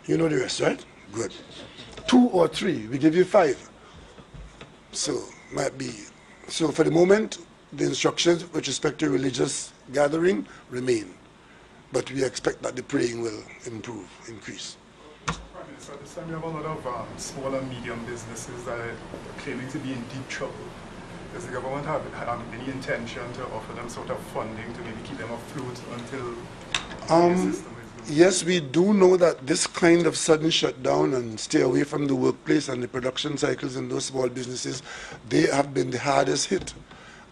You know the rest, right? Good. 2 or 3, we give you 5. So for the moment, the instructions with respect to religious gathering remain, but we expect that the praying will increase. Prime Minister, this time we have a lot of small and medium businesses that are claiming to be in deep trouble. Does the government have any intention to offer them sort of funding to maybe keep them afloat until the system is good? Yes, we do know that this kind of sudden shutdown and stay away from the workplace and the production cycles in those small businesses, they have been the hardest hit,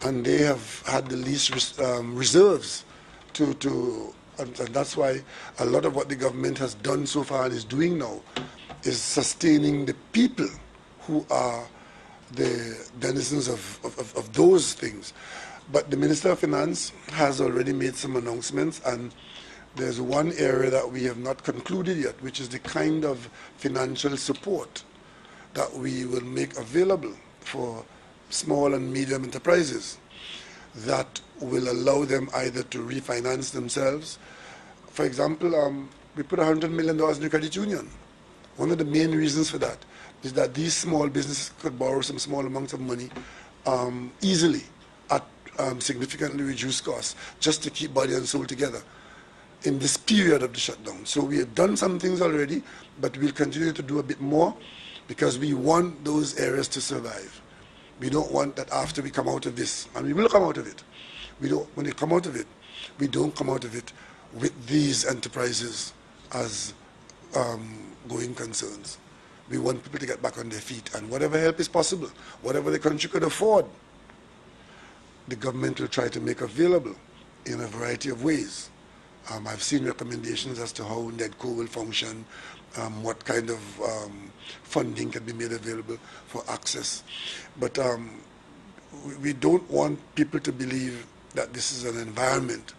and they have had the least reserves and that's why a lot of what the government has done so far and is doing now is sustaining the people who are the denizens of those things. But the Minister of Finance has already made some announcements, and there's one area that we have not concluded yet, which is the kind of financial support that we will make available for small and medium enterprises that will allow them either to refinance themselves. For example, we put $100 million in the credit union. One of the main reasons for that is that these small businesses could borrow some small amounts of money easily at significantly reduced costs, just to keep body and soul together in this period of the shutdown. So we have done some things already, but we'll continue to do a bit more, because we want those areas to survive. We don't want that after we come out of this, and we will come out of it. When we come out of it, we don't come out of it with these enterprises as going concerns. We want people to get back on their feet, and whatever help is possible, whatever the country could afford, the government will try to make available in a variety of ways I've seen recommendations as to how NEDCO will function, what kind of funding can be made available for access. But we don't want people to believe that this is an environment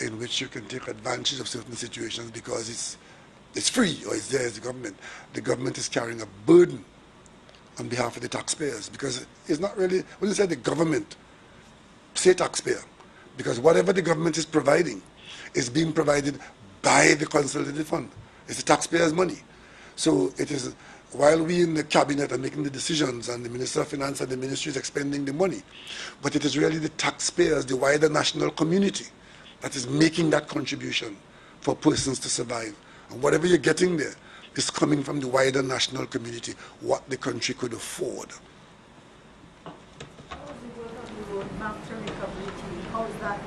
in which you can take advantage of certain situations because it's free or it's there as the government. The government is carrying a burden on behalf of the taxpayers because it's not really, when you say the government, say taxpayer, because whatever the government is providing is being provided by the consolidated fund. It's the taxpayers' money. So it is, while we in the cabinet are making the decisions and the Minister of Finance and the ministry is expending the money, but it is really the taxpayers, the wider national community, that is making that contribution for persons to survive. And whatever you're getting there is coming from the wider national community, what the country could afford. How is the work of the roadmap to recovery team? How is that?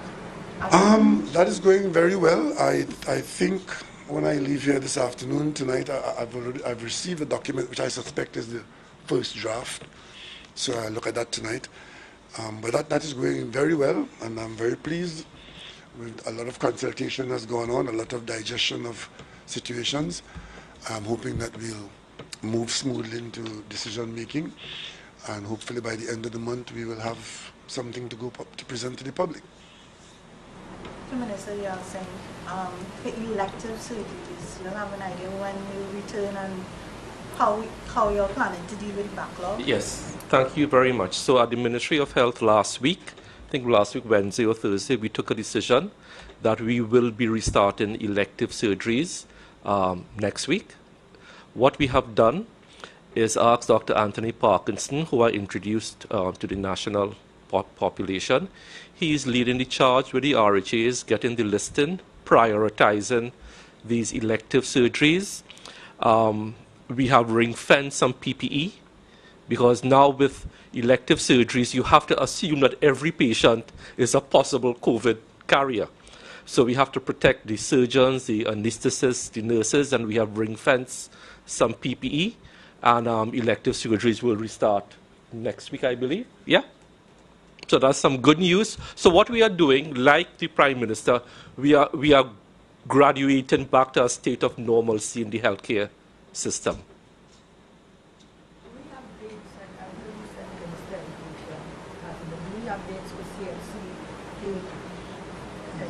That is going very well. I think when I leave here this afternoon, tonight, I've received a document which I suspect is the first draft. So I'll look at that tonight. But that is going very well, and I'm very pleased. With a lot of consultation has gone on, a lot of digestion of situations. I'm hoping that we'll move smoothly into decision making, and hopefully by the end of the month we will have something to go to present to the public. To Minister, you are saying the elective surgeries. You have an idea when you return and how you're planning to deal with backlog? Yes, thank you very much. So at the Ministry of Health last week, I think last week, Wednesday or Thursday, we took a decision that we will be restarting elective surgeries next week. What we have done is ask Dr. Anthony Parkinson, who I introduced to the national population. He is leading the charge with the RHAs, getting the listing, prioritizing these elective surgeries. We have ring-fenced some PPE, because now with elective surgeries, you have to assume that every patient is a possible COVID carrier. So we have to protect the surgeons, the anesthetists, the nurses, and we have ring-fenced some PPE, and elective surgeries will restart next week, I believe. Yeah. So that's some good news. So what we are doing, like the Prime Minister, we are graduating back to a state of normalcy in the healthcare system. We have dates, and I know you said Minister Education, do we have dates for CXC?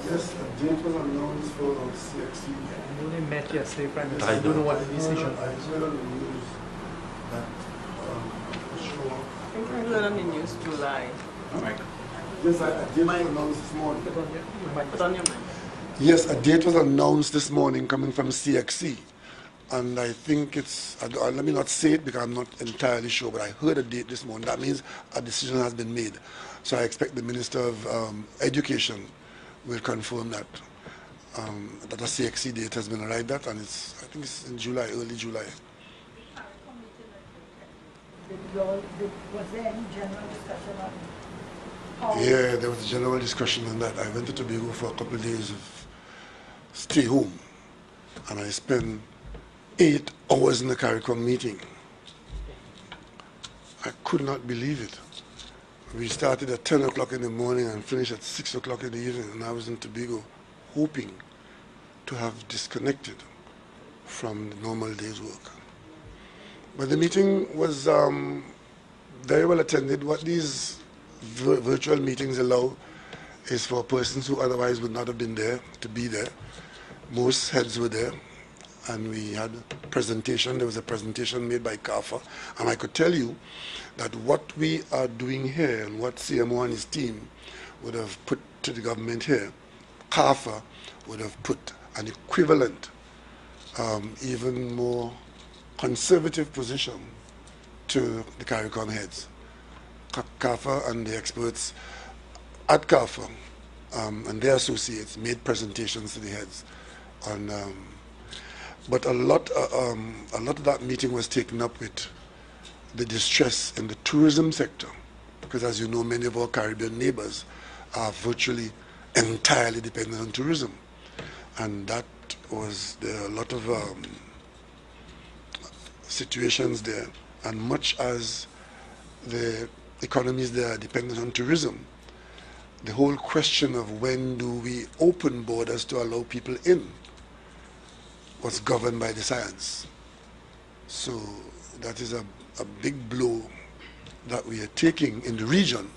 Yes, a date was announced for CXC. I know they met yesterday, Prime Minister. I don't know what the decision I heard on the news that for sure. I think I heard on the news July. Yes, a date was announced this morning. Put on your mind. Yes, a date was announced this morning coming from CXC. And I think it's, let me not say it because I'm not entirely sure, but I heard a date this morning. That means a decision has been made. So I expect the Minister of Education will confirm that that a CXC date has been arrived at, and it's, I think it's in July, early July. Was there any general discussion on how? Yeah, there was a general discussion on that. I went to Tobago for a couple of days of stay home, and I spent 8 hours in the CARICOM meeting. I could not believe it. We started at 10 o'clock in the morning and finished at 6 o'clock in the evening, and I was in Tobago hoping to have disconnected from the normal day's work. But the meeting was very well attended. What these virtual meetings allow is for persons who otherwise would not have been there to be there. Most heads were there, and we had a presentation. There was a presentation made by CAFA, and I could tell you that what we are doing here and what CMO and his team would have put to the government here, CAFA would have put an equivalent, even more conservative position to the CARICOM heads. CAFA and the experts at CAFA and their associates made presentations to the heads on, but a lot of that meeting was taken up with the distress in the tourism sector, because as you know, many of our Caribbean neighbors are virtually entirely dependent on tourism, and that was, there are a lot of situations there, and much as the economies there are dependent on tourism, the whole question of when do we open borders to allow people in was governed by the science. So that is a big blow that we are taking in the region,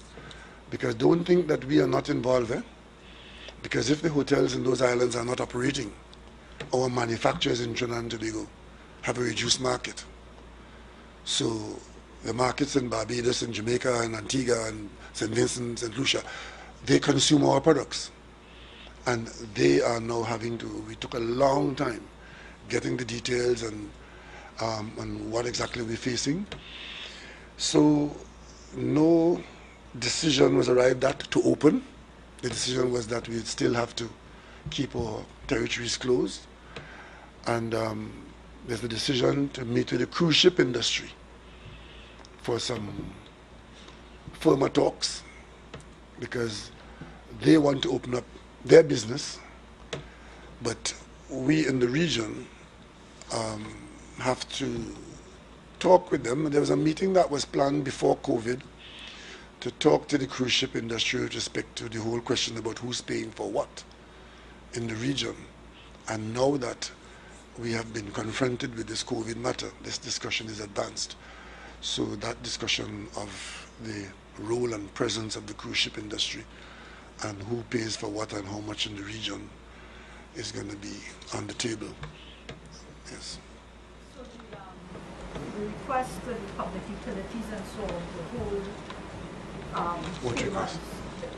because don't think that we are not involved there. Because if the hotels in those islands are not operating, our manufacturers in Trinidad and Tobago have a reduced market. So the markets in Barbados and Jamaica and Antigua and St. Vincent, St. Lucia, they consume our products. And they are now having to, we took a long time getting the details and what exactly we're facing. So no decision was arrived at to open. The decision was that we'd still have to keep our territories closed. And there's a decision to meet with the cruise ship industry for some firmer talks, because they want to open up their business, but we in the region have to talk with them. There was a meeting that was planned before COVID to talk to the cruise ship industry with respect to the whole question about who's paying for what in the region. And now that we have been confronted with this COVID matter, this discussion is advanced. So that discussion of the role and presence of the cruise ship industry and who pays for what and how much in the region is going to be on the table. Yes. So the request to the public utilities and so on, the whole What 3 request? months,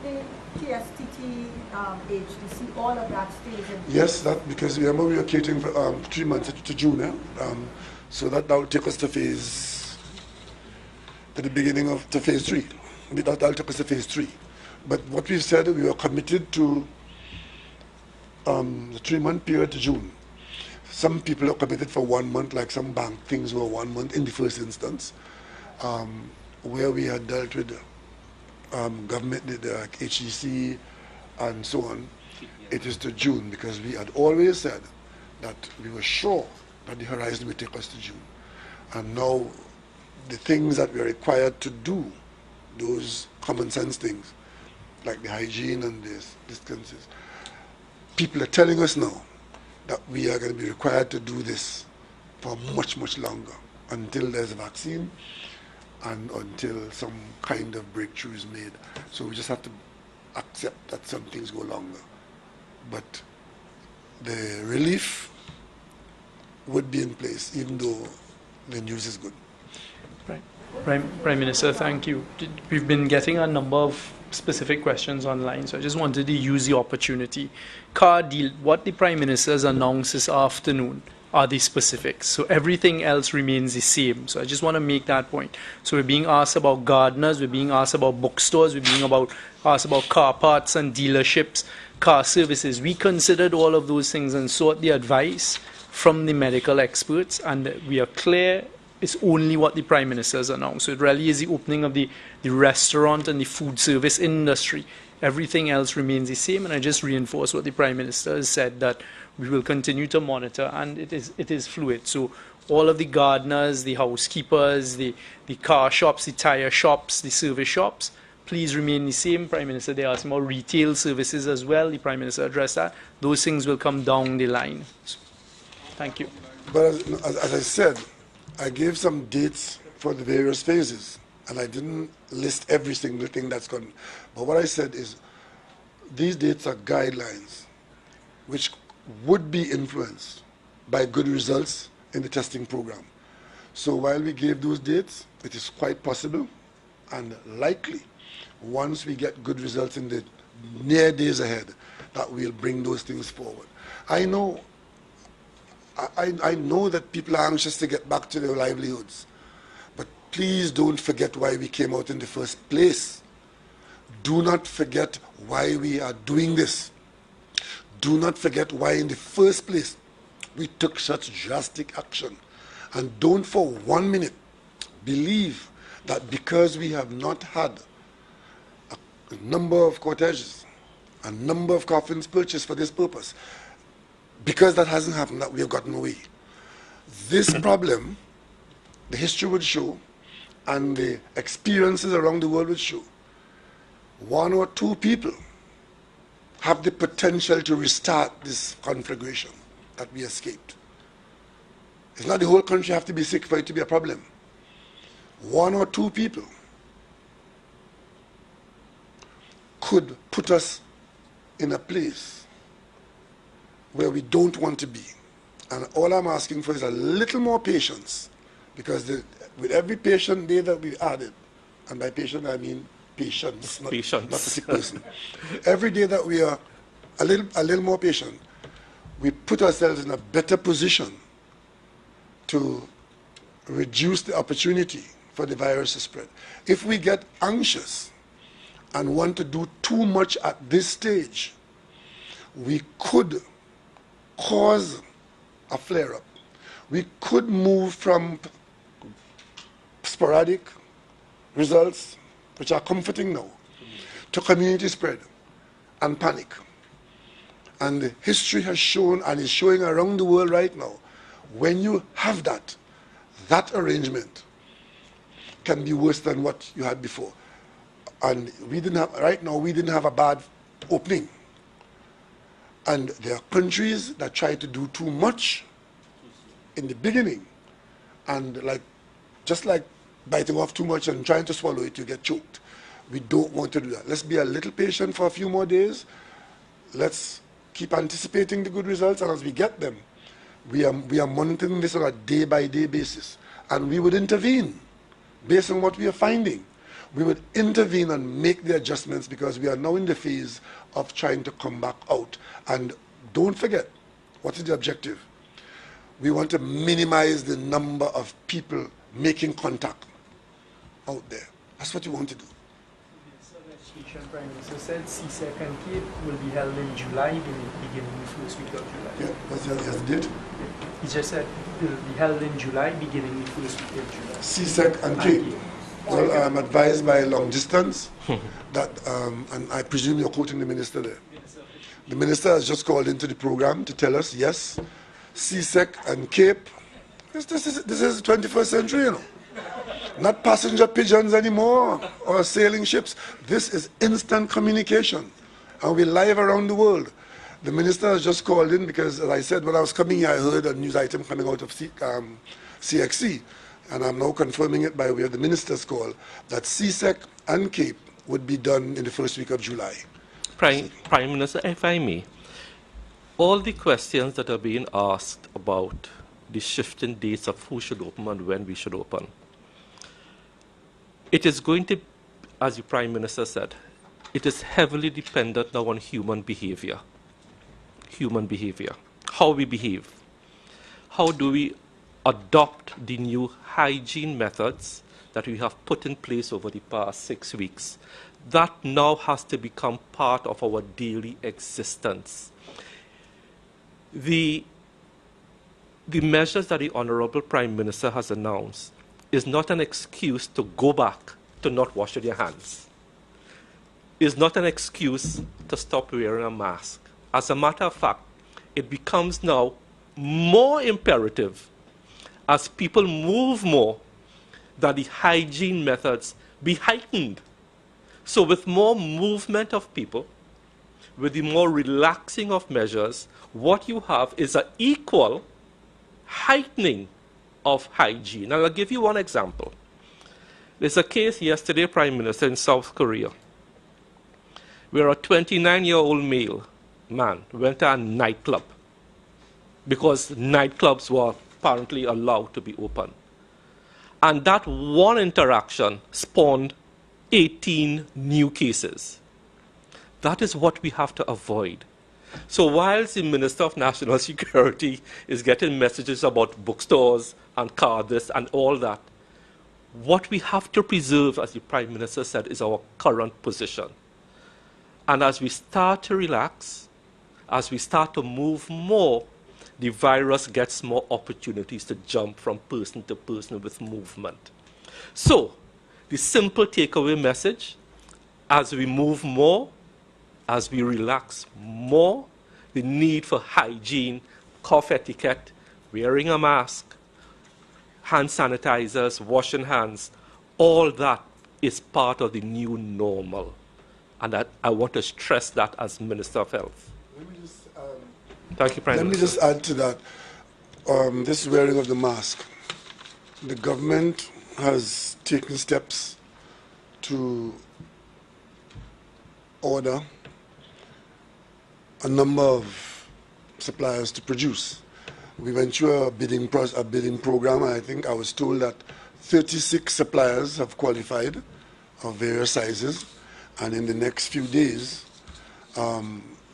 the TSTT, HDC, all of that stays in place. Yes, that because remember we are catering for 3 months to June, so that will take us to phase, to the beginning of to phase 3. That'll take us to phase 3. But what we've said, we are committed to the 3-month period to June. Some people are committed for 1 month, like some bank things were 1 month in the first instance, where we had dealt with government, the HEC and so on. It is to June, because we had always said that we were sure that the horizon would take us to June. And now the things that we are required to do, those common sense things, like the hygiene and the distances, people are telling us now that we are going to be required to do this for much, much longer, until there's a vaccine and until some kind of breakthrough is made. So we just have to accept that some things go longer. But the relief would be in place, even though the news is good. Prime Minister, thank you. We've been getting a number of specific questions online, so I just wanted to use the opportunity. Car deal, what the Prime Minister has announced this afternoon are the specifics. So everything else remains the same. So I just want to make that point. So we're being asked about gardeners, we're being asked about bookstores, we're being asked about car parts and dealerships, car services. We considered all of those things and sought the advice from the medical experts, and we are clear it's only what the Prime Minister has announced. So it really is the opening of the restaurant and the food service industry. Everything else remains the same, and I just reinforce what the Prime Minister has said, that we will continue to monitor, and it is fluid. So all of the gardeners, the housekeepers, the car shops, the tire shops, the service shops, please remain the same. Prime Minister, they asked about retail services as well. The Prime Minister addressed that. Those things will come down the line. So, thank you. But as I said, I gave some dates for the various phases, and I didn't list every single thing that's gone. But what I said is, these dates are guidelines which would be influenced by good results in the testing program. So while we gave those dates, it is quite possible and likely, once we get good results in the near days ahead, that we'll bring those things forward. I know that people are anxious to get back to their livelihoods, but please don't forget why we came out in the first place. Do not forget why we are doing this. Do not forget why in the first place we took such drastic action. And don't for 1 minute believe that because we have not had a number of cottages, a number of coffins purchased for this purpose, because that hasn't happened, that we have gotten away. This problem, the history would show, and the experiences around the world would show, one or two people have the potential to restart this conflagration that we escaped. It's not the whole country have to be sick for it to be a problem. One or two people could put us in a place where we don't want to be. And all I'm asking for is a little more patience, because with every patient day that we've added, and by patient I mean patience, not a sick person. Every day that we are a little more patient, we put ourselves in a better position to reduce the opportunity for the virus to spread. If we get anxious and want to do too much at this stage, we could cause a flare-up. We could move from sporadic results, which are comforting now, to community spread and panic. And history has shown and is showing around the world right now, when you have that arrangement can be worse than what you had before. And right now we didn't have a bad opening. And there are countries that try to do too much in the beginning, and just like biting off too much and trying to swallow it, you get choked. We don't want to do that. Let's be a little patient for a few more days. Let's keep anticipating the good results, and as we get them, we are monitoring this on a day-by-day basis. And we would intervene based on what we are finding. We would intervene and make the adjustments, because we are now in the phase of trying to come back out. And don't forget, what is the objective? We want to minimize the number of people making contact out there. That's what you want to do. The Prime Minister said CSEC and CAPE will be held in July, beginning the first week of July. Yeah, what's the date? He just said it will be held in July, beginning the first week of July. CSEC and CAPE. Well, I'm advised by long distance that, and I presume you're quoting the minister there. The minister has just called into the program to tell us, yes, CSEC and CAPE, this is the 21st century, you know. Not passenger pigeons anymore or sailing ships. This is instant communication, and we're live around the world. The minister has just called in because, as I said, when I was coming here, I heard a news item coming out of CXC, and I'm now confirming it by way of the minister's call, that CSEC and CAPE would be done in the first week of July. Prime Minister, if I may, all the questions that are being asked about the shifting dates of who should open and when we should open, it is going to, as the Prime Minister said, it is heavily dependent now on human behavior. Human behavior. How we behave. How do we adopt the new hygiene methods that we have put in place over the past 6 weeks? That now has to become part of our daily existence. The measures that the Honorable Prime Minister has announced is not an excuse to go back to not washing your hands. Is not an excuse to stop wearing a mask. As a matter of fact, it becomes now more imperative as people move more that the hygiene methods be heightened. So with more movement of people, with the more relaxing of measures, what you have is an equal heightening of hygiene. And I'll give you one example. There's a case yesterday, Prime Minister, in South Korea, where a 29-year-old male man went to a nightclub because nightclubs were apparently allowed to be open. And that one interaction spawned 18 new cases. That is what we have to avoid. So whilst the Minister of National Security is getting messages about bookstores and car this and all that, what we have to preserve, as the Prime Minister said, is our current position. And as we start to relax, as we start to move more, the virus gets more opportunities to jump from person to person with movement. So, the simple takeaway message, as we move more, as we relax more, the need for hygiene, cough etiquette, wearing a mask, hand sanitizers, washing hands, all that is part of the new normal. And that I want to stress that as Minister of Health. Let me just, Thank you, Prime let me Minister. just add to that. This wearing of the mask. The government has taken steps to order a number of suppliers to produce. We went through a bidding program, and I think I was told that 36 suppliers have qualified of various sizes, and in the next few days,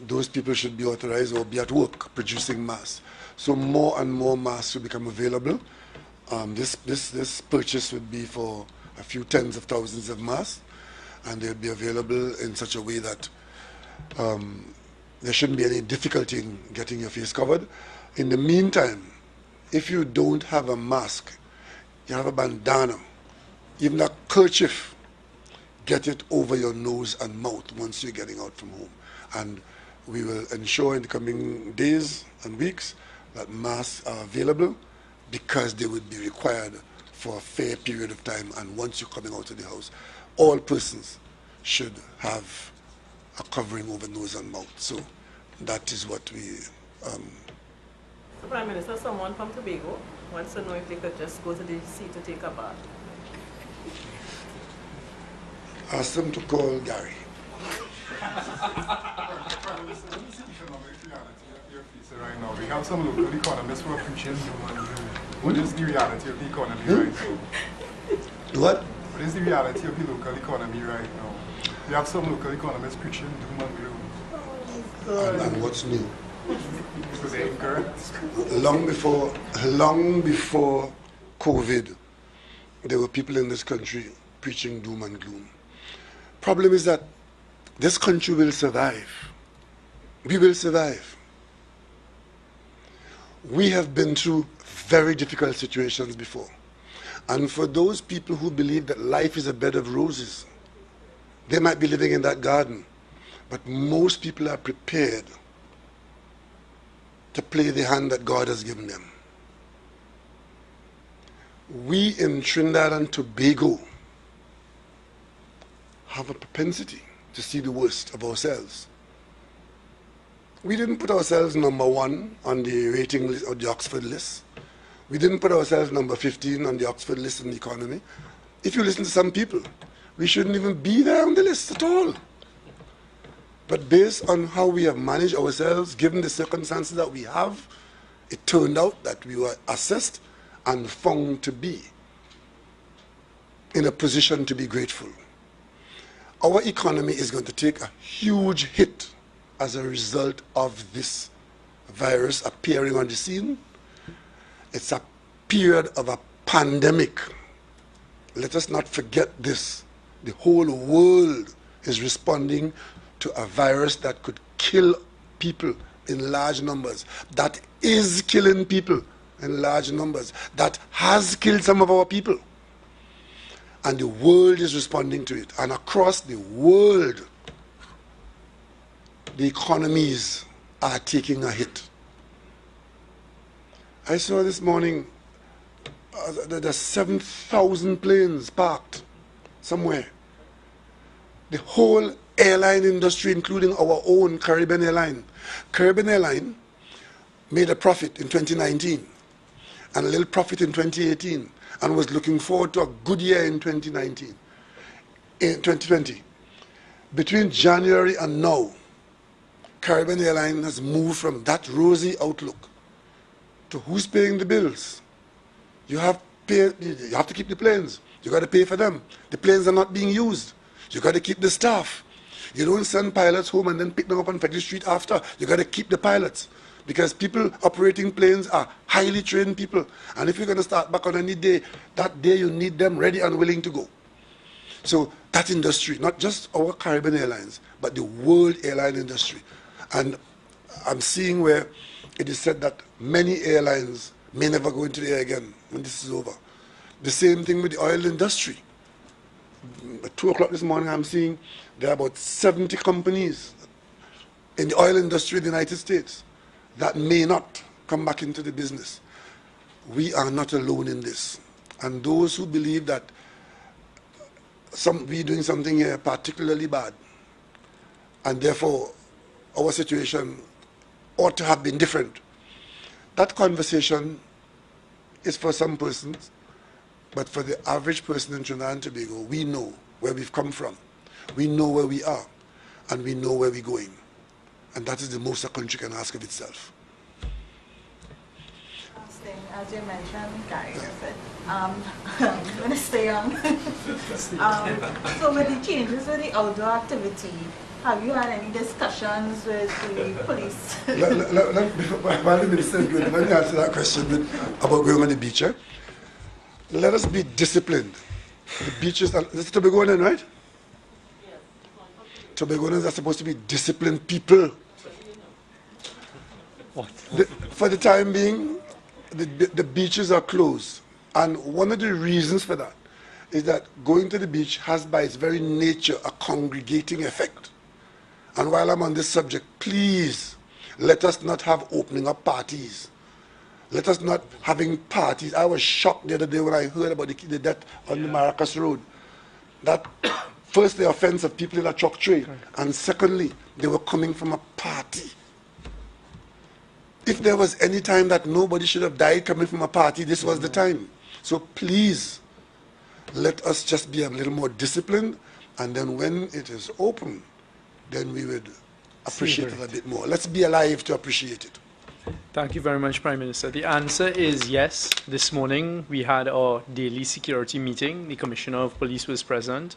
those people should be authorized or be at work producing masks. So more and more masks will become available. This purchase would be for a few tens of thousands of masks, and they'll be available in such a way that there shouldn't be any difficulty in getting your face covered. In the meantime, if you don't have a mask, you have a bandana, even a kerchief, get it over your nose and mouth once you're getting out from home. And we will ensure in the coming days and weeks that masks are available, because they would be required for a fair period of time. And once you're coming out of the house, all persons should have a covering over nose and mouth. So that is what we... So Prime Minister, someone from Tobago wants to know if they could just go to the sea to take a bath. Ask them to call Gary. Right now, we have some local economists who are preaching doom and gloom. What is the reality of the economy right now? What? What is the reality of the local economy right now? We have some local economists preaching doom and gloom. And what's new? So they're incorrect. Long before COVID, there were people in this country preaching doom and gloom. Problem is that this country will survive. We will survive. We have been through very difficult situations before. And for those people who believe that life is a bed of roses, they might be living in that garden. But most people are prepared to play the hand that God has given them. We in Trinidad and Tobago have a propensity to see the worst of ourselves. We didn't put ourselves number 1 on the rating list or the Oxford list. We didn't put ourselves number 15 on the Oxford list in the economy. If you listen to some people, we shouldn't even be there on the list at all. But based on how we have managed ourselves, given the circumstances that we have, it turned out that we were assessed and found to be in a position to be grateful. Our economy is going to take a huge hit as a result of this virus appearing on the scene. It's a period of a pandemic. Let us not forget this. The whole world is responding to a virus that could kill people in large numbers, that is killing people in large numbers, that has killed some of our people. And the world is responding to it. And across the world, the economies are taking a hit. I saw this morning that there's 7,000 planes parked somewhere. The whole airline industry, including our own Caribbean Airline. Caribbean Airline made a profit in 2019 and a little profit in 2018 and was looking forward to a good year in 2019, in 2020. Between January and now, Caribbean Airline has moved from that rosy outlook to who's paying the bills. You have to keep the planes. You got to pay for them. The planes are not being used. You got to keep the staff. You don't send pilots home and then pick them up on Federal Street after. You got to keep the pilots, because people operating planes are highly trained people. And if you're going to start back on any day, that day you need them ready and willing to go. So that industry, not just our Caribbean Airlines, but the world airline industry. And I'm seeing where it is said that many airlines may never go into the air again when this is over. The same thing with the oil industry. At 2 o'clock this morning, I'm seeing there are about 70 companies in the oil industry in the United States that may not come back into the business. We are not alone in this. And those who believe that we're doing something here particularly bad, and therefore our situation ought to have been different. That conversation is for some persons, but for the average person in Trinidad and Tobago, we know where we've come from, we know where we are, and we know where we're going. And that is the most a country can ask of itself. Last thing, as you mentioned, Gary, Minister Young. So with the changes with the outdoor activity, have you had any discussions with the police? While the minister is good, let me answer that question about going on the beach. Let us be disciplined. The beaches, this is Tobagoan, right? Tobagoans are supposed to be disciplined people. What? For the time being, the beaches are closed. And one of the reasons for that is that going to the beach has by its very nature a congregating effect. And while I'm on this subject, please let us not have opening up parties. Let us not having parties. I was shocked the other day when I heard about the death on the Maracas Road. That first the offense of people in a truck tray, and secondly, they were coming from a party. If there was any time that nobody should have died coming from a party, this was the time. So please, let us just be a little more disciplined, and then when it is open, then we would appreciate it a bit more. Let's be alive to appreciate it. Thank you very much, Prime Minister. The answer is yes. This morning we had our daily security meeting. The Commissioner of Police was present,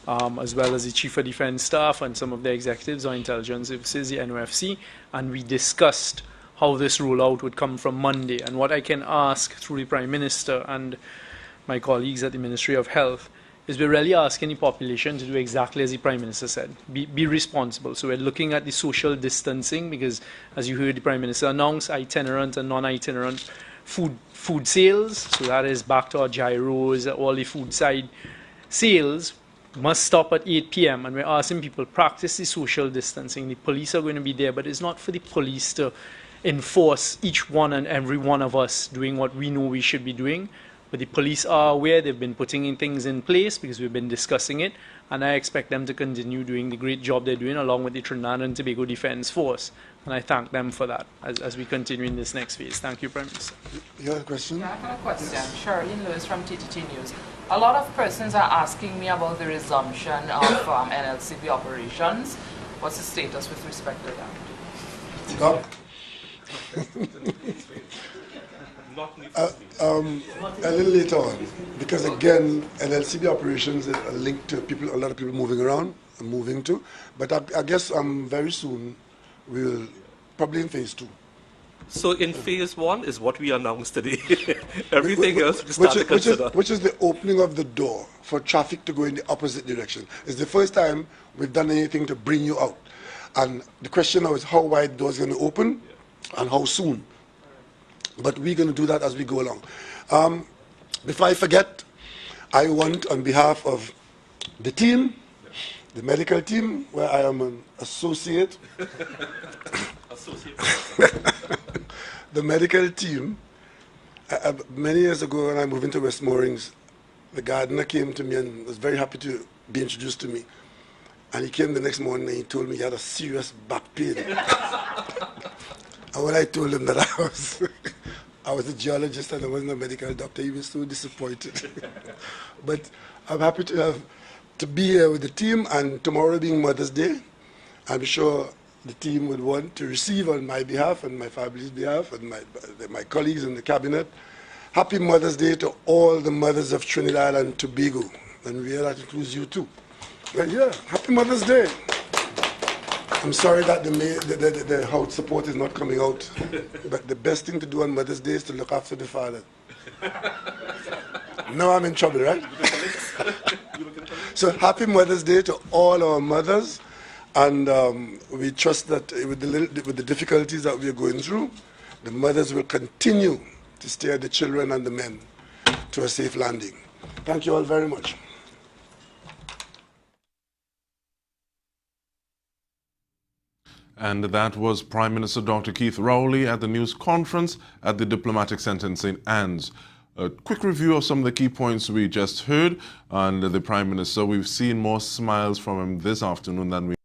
as well as the Chief of Defence Staff and some of the executives of intelligence services, the NOFC, and we discussed how this rollout would come from Monday. And what I can ask through the Prime Minister and my colleagues at the Ministry of Health is we're really asking the population to do exactly as the Prime Minister said. Be responsible. So we're looking at the social distancing because, as you heard the Prime Minister announce, itinerant and non-itinerant food sales, so that is back to our gyros, all the food side sales, must stop at 8 p.m. And we're asking people practice the social distancing. The police are going to be there, but it's not for the police to enforce each one and every one of us doing what we know we should be doing. But the police are aware. They've been putting in things in place because we've been discussing it, and I expect them to continue doing the great job they're doing along with the Trinidad and Tobago Defence Force, and I thank them for that as we continue in this next phase. Thank you, Prime Minister. You have a question? Yeah, I have a question. Yes. Charlene Lewis from TTT News. A lot of persons are asking me about the resumption of NLCB operations. What's the status with respect to that? No. A little later on, because again, NLCB operations are linked to people, a lot of people moving around, moving to, but I guess very soon we'll probably in phase 2. So in phase 1 is what we announced today. Everything else we start to consider. Which is the opening of the door for traffic to go in the opposite direction. It's the first time we've done anything to bring you out. And the question now is how wide the door is going to open and how soon. But we're going to do that as we go along. Before I forget, I want, on behalf of the team, the medical team, where I am an associate, the medical team, many years ago when I moved into West Moorings, the gardener came to me and was very happy to be introduced to me. And he came the next morning and he told me he had a serious back pain. And when I told him that I was a geologist and I wasn't a medical doctor, he was so disappointed. But I'm happy to be here with the team, and tomorrow being Mother's Day, I'm sure the team would want to receive on my behalf and my family's behalf and my colleagues in the cabinet. Happy Mother's Day to all the mothers of Trinidad and Tobago. And that includes you too. Well, yeah, happy Mother's Day. I'm sorry that the house support is not coming out, but the best thing to do on Mother's Day is to look after the father. Now I'm in trouble, right? So happy Mother's Day to all our mothers, and we trust that with the difficulties that we are going through, the mothers will continue to steer the children and the men to a safe landing. Thank you all very much. And that was Prime Minister Dr. Keith Rowley at the news conference at the Diplomatic Centre in St. Anne's. A quick review of some of the key points we just heard. And the Prime Minister, we've seen more smiles from him this afternoon than we